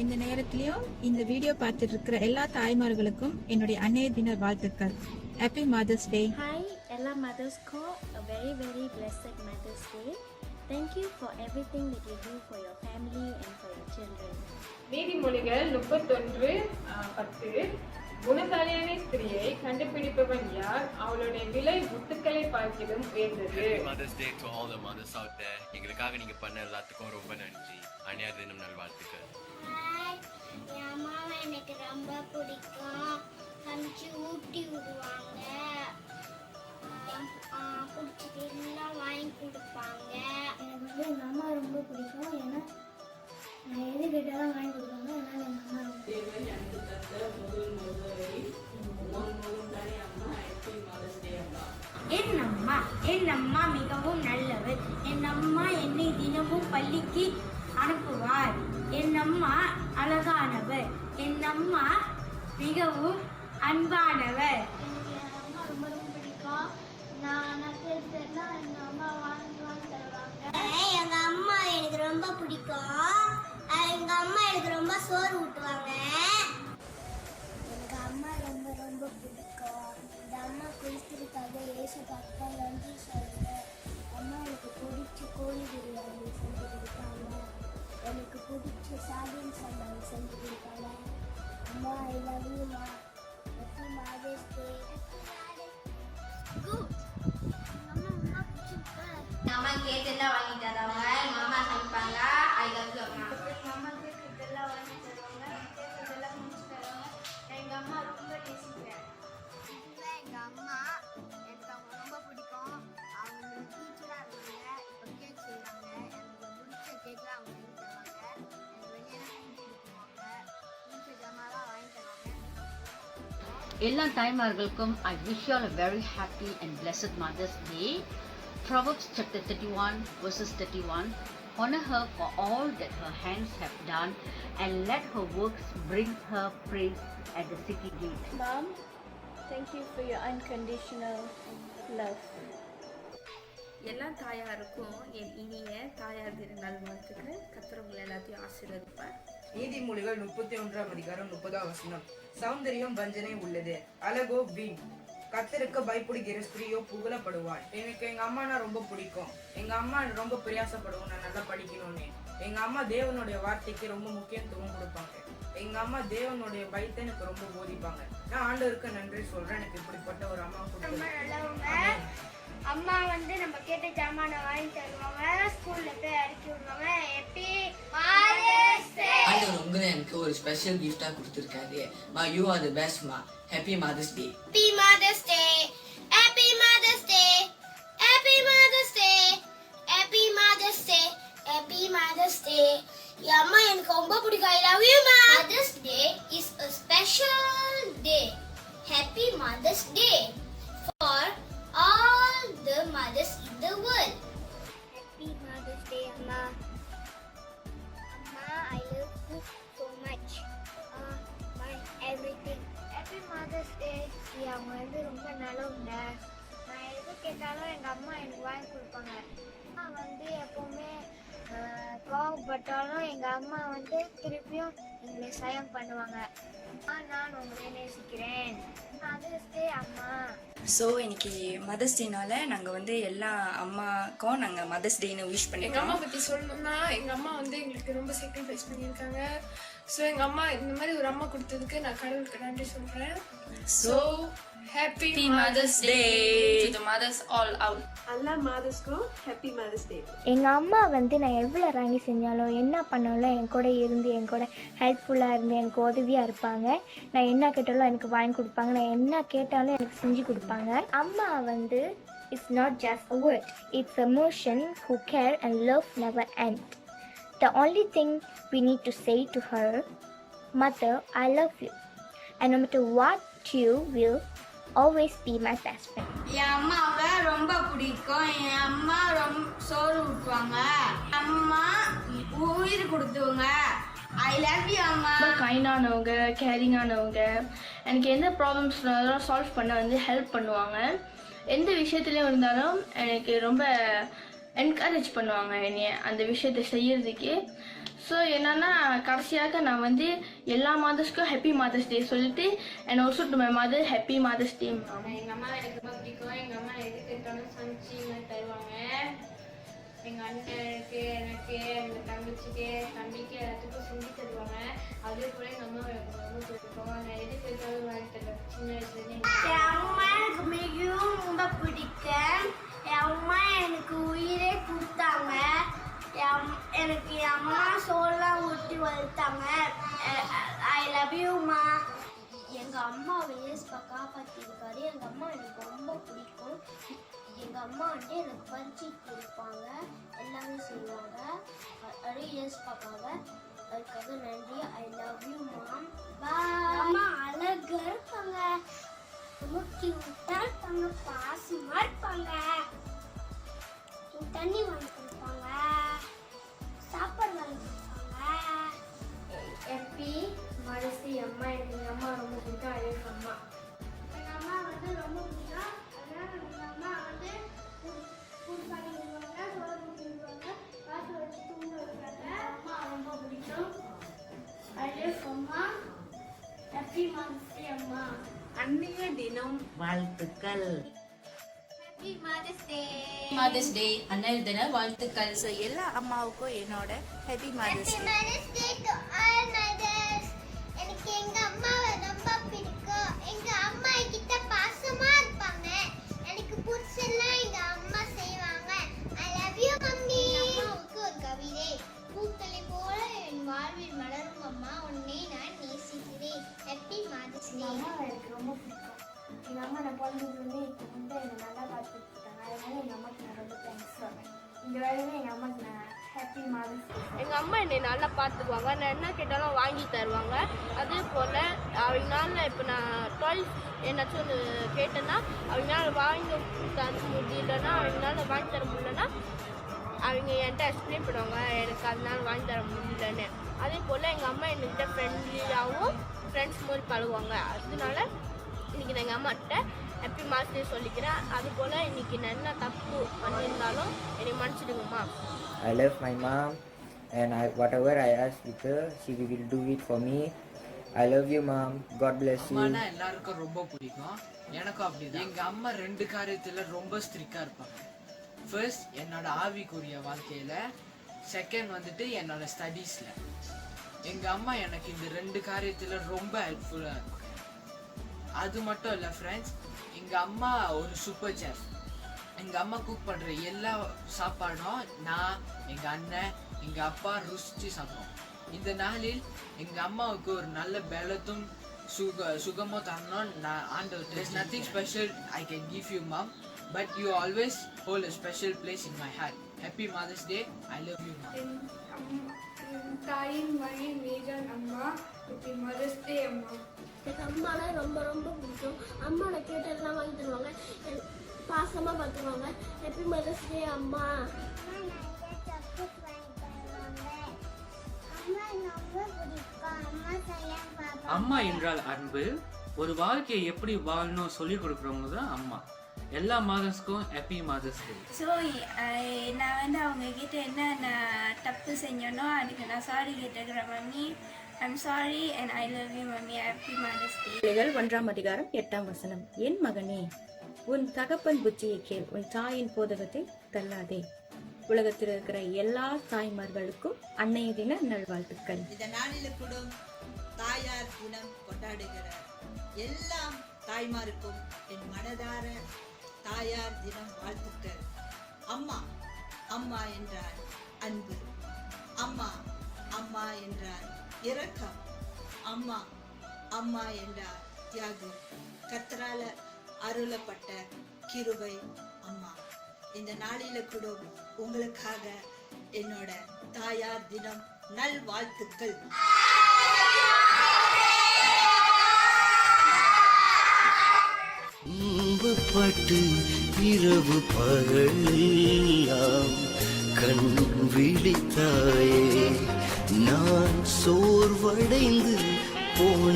இந்த நேரத்திலையும் இந்த video பார்த்துட்டு இருக்கிற எல்லா தாய்மார்களுக்கும் என்னுடைய அன்னைய தின வாழ்த்துக்கள். Happy mother's day. Hi, எல்லா மதர்ஸ்க்கும் a very very blessed Mother's Day. Thank you for everything that you do for your family and for your children. நீதிமொழிகள் 31:10 குணசாலியான ஸ்திரியை கண்டுபிடிப்பவன் யார்? அவளுடைய விலை முத்துக்களை பார்க்கிலும் உயர்ந்தது. Mother's Day to all the mothers out there. எங்களுக்காக நீங்க பண்ண எல்லாத்துக்கும் ரொம்ப நன்றி. அன்னையர் தினம் நல்வாழ்த்துக்கள். ஹாய், என் அம்மாவை எனக்கு ரொம்ப பிடிக்கும். சமைச்சு ஊட்டி விடுவாங்க, பிடிச்சிட்டு எல்லாம் வாங்கி கொடுப்பாங்க. எனக்கு எங்கள் அம்மா ரொம்ப பிடிக்கும். ஏன்னா நான் எது கேட்டாலும் வாங்கி கொடுப்பாங்க. அதனால எங்கள் அம்மா நோக்கி அனுப்புவார். என் அம்மா அழகானவர். என் அம்மா மிகவும் அன்பானவர். எனக்கு என் அம்மா ரொம்ப ரொம்ப பிடிக்கும். நான் கேட்டேன்னா எங்க அம்மா வாங்கி வாங்கி தருவாங்க. எங்க அம்மா எனக்கு ரொம்ப பிடிக்கும். எங்க அம்மா எனக்கு ரொம்ப சோறு ஊட்டுவாங்க. எனக்கு அம்மா ரொம்ப ரொம்ப பிடிக்கும். இந்த அம்மா குளிக்கிறதுக்காக ஏசு பார்க்க நன்றி சொல்றேன். அம்மா எனக்கு பிடிச்ச கோழி பிரியாணி செஞ்சு கொடுப்பாங்க. எனக்கு பிடிச்ச சாதம் சாம்பார் செஞ்சு கொடுப்பாங்க. அம்மா ஐ லவ் யூ மா. ஹேப்பி மதர்ஸ் டே. குட். அம்மா அம்மா பிடிச்சிருக்கா. அம்மா கேட்டெல்லாம் வாங்கி தருவாங்க. எங்க அம்மா சமைப்பாங்க. ஐ லவ் யூ அம்மா. எங்க அம்மா கேட்டதெல்லாம் வாங்கி தருவாங்க. கேட்டதெல்லாம் முடிச்சு தருவாங்க. எங்க அம்மா ரொம்ப நேசிக்கிறேன். எங்க அம்மா எனக்கு அவங்க ரொம்ப பிடிக்கும். அவங்க டீச்சரா இருந்தாங்க. இப்போ கேக் செய்றாங்க. எனக்கு பிடிச்ச கேக்லாம் அவங்க செஞ்சு தருவாங்க. எனக்கு வெளியெல்லாம் கூட்டிட்டு போவாங்க. பிடிச்ச ஜாமான்லாம் வாங்கி தருவாங்க. எல்லா தாய்மார்களுக்கும் I wish you all a very happy and blessed Mother's Day. Proverbs chapter 31 verses 31. Honor her for all that her hands have done, and let her works bring her praise at the city gate. Mom, thank you for your unconditional love. எல்லா தாயாருக்கும் என் இனிய தாயார் தின நல்வாழ்த்துக்கள். கர்த்தர் உங்களை எல்லாத்தையும் ஆசீர்வதிப்பார். நீதிமொழிகள் 31 அதிகாரம் 30 சௌந்தரியம் வஞ்சனை உள்ளது, அழகோ வீண். கர்த்தருக்கு பயப்படுகிற ஸ்திரீயோ புகழப்படுவாள். எனக்கு எங்க அம்மானா ரொம்ப பிடிக்கும். எங்க அம்மா ரொம்ப பிரயாசப்படுவோம் நான் நல்லா படிக்கணும்னு. எங்க அம்மா தேவனுடைய வார்த்தைக்கு ரொம்ப முக்கியத்துவம் கொடுப்பாங்க. எங்க அம்மா தேவனுடைய பயத்தை எனக்கு ரொம்ப போதிப்பாங்க. நான் ஆண்டவருக்கு நன்றி சொல்றேன். எனக்கு இப்படிப்பட்ட ஒரு அம்மா அம்மா வந்து நம்ம கேட்ட ஜாமான வாங்கி தருவாங்க. ஸ்கூல்ல போய் அடிக்கி விடுவாங்க. Happy Mother's Day. ஆண்டவர் உங்களை எனக்கு ஒரு ஸ்பெஷல் கிஃப்டா கொடுத்திருக்காரு. மா யூ ஆர் தி பெஸ்ட் மா. Happy Mother's Day. Happy Mother's Day. Happy Mother's Day. Happy Mother's Day. Happy Mother's Day. Happy Mother's Day. என் அம்மா எனக்கு ரொம்ப பிடிக்கும். ஐ லவ் யூ மா. Mother's Day is a special day. Happy Mother's Day for all the mothers in the world. Happy Mother's Day, Amma. Amma, I love you so much. My everything. Happy Mother's Day. அவங்க வந்து ரொம்ப நல்லவங்க. நான் எது கேட்டாலும் எங்க அம்மா எனக்கு வாங்கி கொடுப்பாங்க. அம்மா வந்து எப்பவுமே கோவப்பட்டாலும் எங்க அம்மா வந்து திருப்பியும் எங்களை சயம் பண்ணுவாங்க. நான் உங்களை நேசிக்கிறேன். மதர்ஸ் டே அம்மா. ஸோ இன்னைக்கு மதர்ஸ் டேனால நாங்கள் வந்து எல்லா அம்மாக்கும் நாங்கள் மதர்ஸ் டேன்னு விஷ் பண்ணியிருக்கோம். எங்கள் அம்மா பற்றி சொல்லணும்னா எங்கள் அம்மா வந்து எங்களுக்கு ரொம்ப சாக்ரிஃபைஸ் பண்ணியிருக்காங்க. ஸோ எங்கள் அம்மா இந்த மாதிரி ஒரு அம்மா கொடுத்ததுக்கு நான் கடவுளுக்கு நன்றி சொல்கிறேன். So happy mothers Day to the mothers all out. எல்லா மதர்ஸ்க்கும் ஹாப்பி மதர்ஸ் டே. எங்கள் அம்மா வந்து நான் எவ்வளோ ராணி செஞ்சாலும் என்ன பண்ணாலும் என் கூட இருந்து என் கூட ஹெல்ப்ஃபுல்லாக இருந்து எனக்கு உதவியாக இருப்பாங்க. நான் என்ன கேட்டாலும் எனக்கு வாங்கி கொடுப்பாங்க. நான் என்ன கேட்டாலும் எனக்கு செஞ்சு கொடுப்பாங்க. அம்மா வந்து it's not just a word. It's emotion who care and love never end. The only thing we need to say to her, Mother, I love you. And no matter what you will always be my best friend. என் அம்மாவை ரொம்ப பிடிக்கும். என் அம்மா சோறு ஊட்டுவாங்க. அம்மா உயிர் கொடுத்தவங்க. ஐ love you அம்மா. ரொம்ப கைண்டானவங்க, கேரிங்கானவங்க. எனக்கு எந்த ப்ராப்ளம்ஸ்னாலும் சால்வ் பண்ண வந்து ஹெல்ப் பண்ணுவாங்க. எந்த விஷயத்துலையும் இருந்தாலும் எனக்கு ரொம்ப என்கரேஜ் பண்ணுவாங்க என்னைய அந்த விஷயத்தை செய்யறதுக்கு. ஸோ என்னன்னா கடைசியாக நான் வந்து எல்லா மதர்ஸ்க்கும் ஹாப்பி மதர்ஸ் டே சொல்லிட்டு and also to my mother happy mothers day. எங்கள் அம்மா எனக்கு ரொம்ப பிடிக்கும். எங்கள் அம்மா எது கேட்டாலும் சமைச்சு தருவாங்க. எங்கள் அண்ணனுக்கு, எனக்கு, எங்கள் தங்கச்சிக்கு, தம்பிக்கு எல்லாத்துக்கும் செஞ்சு தருவாங்க. அதே போல் எங்கள் அம்மா எனக்கு ரொம்ப பிடிக்கும். நான் எது கேட்டாலும் வாங்கி தருவேன். சின்ன வயசுலேருந்து என் அம்மா எனக்கு மிகவும் ரொம்ப பிடிக்கும். என் அம்மா எனக்கு உயிரே கொடுத்தாங்க. எனக்கு என் அம்மா சோறுலாம் ஊட்டி வளர்த்தாங்க. ஐ லவ் யூமா. எங்கள் அம்மாவை ஏசப்பா காப்பாற்றிருக்காரு. எங்கள் அம்மா எனக்கு ரொம்ப பிடிக்கும். எங்கள் அம்மா வந்து எனக்கு பறிச்சு கொடுப்பாங்க, எல்லாமே செய்வாங்க. அது ஏசப்பாக்காக. அதுக்காக நன்றி. I love you mom. Bye. அம்மா அழகா இருப்பாங்க, ரொம்ப கியூட்டா இருப்பாங்க, பாசமா இருப்பாங்க, தண்ணி வாங்கி கொடுப்பாங்க, சாப்பிட்டு ஹாப்பி மதர்ஸ் டே அம்மா. எனக்கு எங்கள் அம்மா ரொம்ப பிடிக்கும். ஐ லவ் அம்மா. எங்கள் அம்மா வந்து ரொம்ப பிடிக்கும். அதனால் எங்கள் அம்மா வந்து ஃபுட் பண்ணி விடுவாங்க, சோறு ஊற்றி விடுவாங்க, காசு வச்சு தூங்க வைப்பாங்க. அம்மா ரொம்ப பிடிக்கும். ஐ லவ் அம்மா. ஹாப்பி மதர்ஸ் டே அம்மா. அன்னைய தினம் வாழ்த்துக்கள். Happy mother's day. Mother's day அன்னையர் தின வாழ்த்துக்கள். ஸோ எல்லா அம்மாவுக்கும் என்னோட happy mother's day. Mother's Day to all mothers. எனக்கு எங்க அம்மாவை ரொம்ப பிடிக்கும். எங்க அம்மா கிட்ட பாசமா இருப்பாங்க. எனக்கு பிடிச்செல்லாம் எங்க அம்மா செய்வாங்க. I love you mummy. அம்மாவுக்கு ஒரு கவிதை. பூக்களை போல என் வாழ்வில் மலரும் அம்மா, உன்னை நான் நேசிக்கிறேன். Happy mother's day. அம்மா எனக்கு ரொம்ப பிடிக்கும். எங்கள் அம்மா நான் பிறந்ததுலேருந்து இப்போ வந்து என்னை நல்லா பார்த்துட்டு இருக்காங்க. அதனால எங்கள் அம்மாவுக்கு நான் ரொம்ப தேங்க்ஸ் சொல்கிறேன். இந்த வேலையுமே எங்கள் அம்மாவுக்கு நான் ஹாப்பி மதர்ஸ் டே. எங்கள் அம்மா என்னை நல்லா பார்த்துக்குவாங்க. நான் என்ன கேட்டாலும் வாங்கி தருவாங்க. அதே போல் அவங்களால இப்போ நான் 12 என்னாச்சும் ஒன்று கேட்டேன்னா அவங்களால வாங்கி தர முடியலன்னா, அவங்களால வாங்கி தர முடியலன்னா அவங்க என்கிட்ட எக்ஸ்பிளைன் பண்ணுவாங்க எனக்கு அதனால வாங்கி தர முடியலன்னு. அதே போல் எங்கள் அம்மா என்கிட்ட ஃப்ரெண்ட்லியாகவும் ஃப்ரெண்ட்ஸ் மாதிரி பழகுவாங்க. அதனால இன்றைக்கி நான் எங்கள் அம்மாகிட்ட ஹாப்பி மதர்ஸ் டே சொல்லிக்கிறேன். அதுபோல் இன்றைக்கி நான் என்ன தப்பு பண்ணியிருந்தாலும் என்னை மன்னிச்சிடுங்கம்மா. I love my mom and whatever I ask with her, she will do it for me. I love you mom. God bless you. அம்மானா எல்லாருக்கும் ரொம்ப பிடிக்கும். எனக்கும் அப்படிதான். எங்க அம்மா 2 காரியத்துல ரொம்ப ஸ்ட்ரிக்டா இருப்பாங்க. ஃபர்ஸ்ட் என்னோட ஆவிக்குரிய வாழ்க்கையில, செகண்ட் வந்துட்டு என்னோட ஸ்டடீஸ்ல. எங்க அம்மா எனக்கு இந்த 2 காரியத்துல ரொம்ப ஹெல்ப்ஃபுல்லா இருக்கும். அது மட்டும் இல்லை ஃப்ரெண்ட்ஸ், எங்கள் அம்மா ஒரு சூப்பர் செஃப். எங்கள் அம்மா குக் பண்ணுற எல்லா சாப்பாடும் நான், எங்கள் அண்ணன், எங்கள் அப்பா ருசித்து சாப்பிடுவோம். இந்த நாளில் எங்கள் அம்மாவுக்கு ஒரு நல்ல பலத்தும் சுகமும் தரணும். நான் ஆண்டவர், there's nothing special I can give you mom, but you always hold a special place in my heart. Happy Mother's Day. I love you mom. தாயின் மகன் மேஜான் அம்மா. ஹாப்பி மதர்ஸ் டே அம்மா. எனக்கு அம்மானா ரொம்ப ரொம்ப பிடிக்கும். அம்மா நான் கேட்டதெல்லாம் வாங்கி தருவாங்க, பாசமாக பார்த்துருவாங்க. ஹாப்பி மதர்ஸ் டே அம்மா. அம்மா என்றால் அன்பு. ஒரு வாழ்க்கையை எப்படி வாழணும் சொல்லி கொடுக்குறவங்க தான் அம்மா. எல்லா மதர்ஸ்க்கும் ஹாப்பி மதர்ஸ் டே. ஸோ நான் வந்து அவங்க கிட்ட என்ன நான் தப்பு செஞ்சோனோ அதுக்கு நான் சாரி கேட்டுக்கிறேன் mummy. I'm sorry and I love you mummy. Happy mothers day. 1 அதிகாரம் 8 வசனம். என் மகனே, உன் தகப்பன் புத்தியை கேள், உன் தாயின் போதகத்தை தள்ளாதே. உலகத்தில் இருக்கிற எல்லா தாய்மார்களுக்கும் அன்னைய தின நல்வாழ்த்துக்கள். இந்த நாளில் கூட தாயார் தினம் கொண்டாடுகிற எல்லா தாய்மாருக்கும் என் மனதார தாயார் தினம் வாழ்த்துக்கள். அம்மா அம்மா என்றால் அன்பு. அம்மா அம்மா என்றால் இரக்கம். அம்மா அம்மா என்றால் தியாகம். கர்த்தரால அருளப்பட்ட கிருபை அம்மா. இந்த நாளில கூட உங்களுக்காக என்னோட தாயார் தினம் நல் வாழ்த்துக்கள். பட்டு இரவு பகலெல்லாம் கண் விழித்தாயே. நான் சோர்வடைந்து போன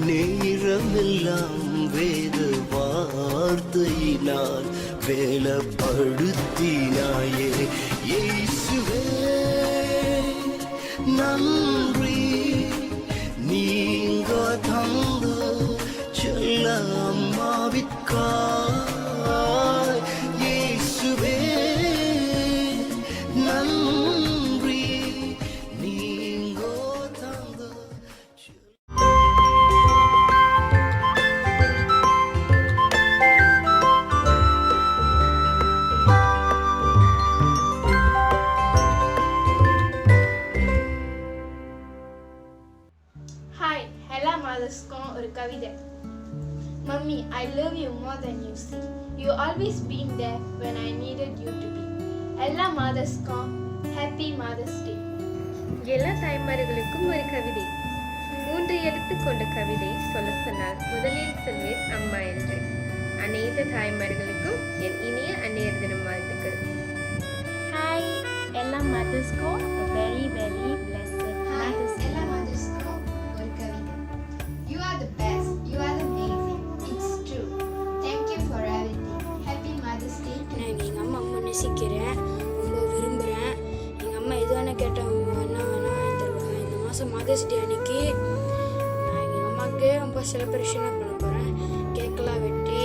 நேரமெல்லாம் வேத வார்த்தையினால் வேலப்படுத்தினாயே. இயேசுவே நன்றி, நீங்க தந்த செல்ல அம்மாவிற்காய். இயேசுவே நன்றி, நீங்க தந்த. ஹாய், எல்லா மதர்ஸ்க்கும் ஒரு கவிதை. Mummy, I love you more than you see. You always been there when I needed you to be. எல்லா மதர்ஸ்க்கும் ஹாப்பி மதர்ஸ் டே. எல்லா தாய்மார்களுக்கும் ஒரு கவிதை. 3 எழுத்து கொண்ட கவிதை சொல்ல சொன்னால் முதலில் சொல்வேன் அம்மா என்று. அனைத்து தாய்மார்களுக்கும் என் இனிய அன்னையர் தினம் வாழ்த்துக்கள். ஹாய், எல்லா மதர்ஸ்க்கும் வெரி வெரி பிளெஸ்ட் மதர்ஸ். எல்லா மதர்ஸ்க்கும் You are the best. You are amazing. It's true. Thank you for everything. Happy Mother's Day to you. நான் எங்கள் அம்மா ரொம்ப நேசிக்கிறேன், ரொம்ப விரும்புகிறேன். எங்கள் அம்மா எது வேணால் கேட்டால் என்ன வேணால் தருவாங்க. இந்த மாதம் மதர்ஸ் டே அன்னைக்கு நான் எங்கள் அம்மாவுக்கு ரொம்ப செலிப்ரேஷனாக பண்ண போகிறேன். கேக்கெல்லாம் வெட்டி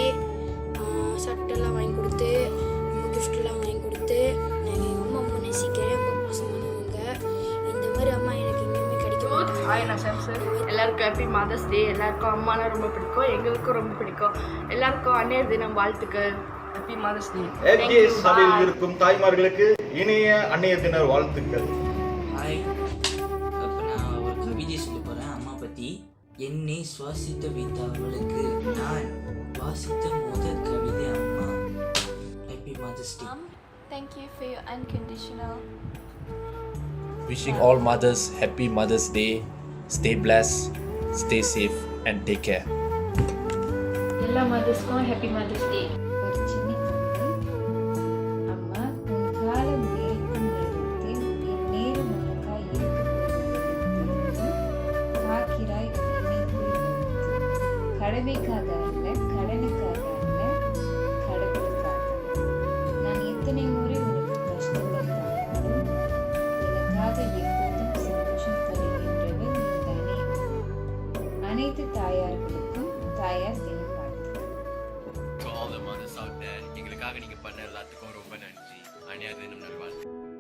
சட்டெல்லாம் வாங்கி கொடுத்து கிஃப்ட்லாம் வாங்கி கொடுத்து நான் எங்கள் அம்மா ரொம்ப நேசிக்கிறேன், ரொம்ப பாசமானவங்க. இந்த மாதிரி அம்மா எனக்கு எங்கேயுமே கிடைக்க மாட்டாங்க. ஹாய், நான் சாம்சன். எல்லாருக்கும் ஹாப்பி மதர்ஸ் டே. எல்லாருக்கும் அம்மானா ரொம்ப பிடிக்கும், எங்களுக்கும் ரொம்ப பிடிக்கும். எல்லாருக்கும் அன்னையர் தினம் வாழ்த்துக்கள். Happy mother's day. FGS சபையில் இருக்கும் தாய்மார்களுக்கு இனிய அன்னையர் தின வாழ்த்துக்கள். ஹாய், இப்போ நான் ஒரு கவிதை சொல்ல போகிறேன் அம்மா பற்றி. என்னை சுவாசித்த வைத்தவர்களுக்கு நான் வாசித்த முதல் கவிதை அம்மா. Happy mother's day. Thank you for your unconditional. Wishing all mothers happy Mother's Day. Stay blessed, stay safe and take care. எல்லா மதர்ஸ்க்கும் ஹாப்பி மதர்ஸ் டே. ஒரு சின்ன கவிதை. அம்மா, உன் காலம் இருக்கும் நேரத்தில் என் நேரம் உனக்காய் இருக்க காக்கிறாய் என்னை குறிவைத்து. கடமைக்காக அல்ல, கடனுக்காக அல்ல, கடவுளுக்காக. நான் எத்தனை முறை உனக்கு கஷ்டங்கள் தந்தாலும் எனக்காக எப்போதும் சந்தோஷம் தருகின்றவள் நீதானே. அனைத்து தாயார்களுக்கும் தாயார் தினம் வாழ்த்துக்கள். To all the mothers out there, எங்களுக்காக நீங்க பண்ண எல்லாத்துக்கும் ரொம்ப நன்றி. அன்னையர் தினம் நல்வாழ்த்துக்கள்.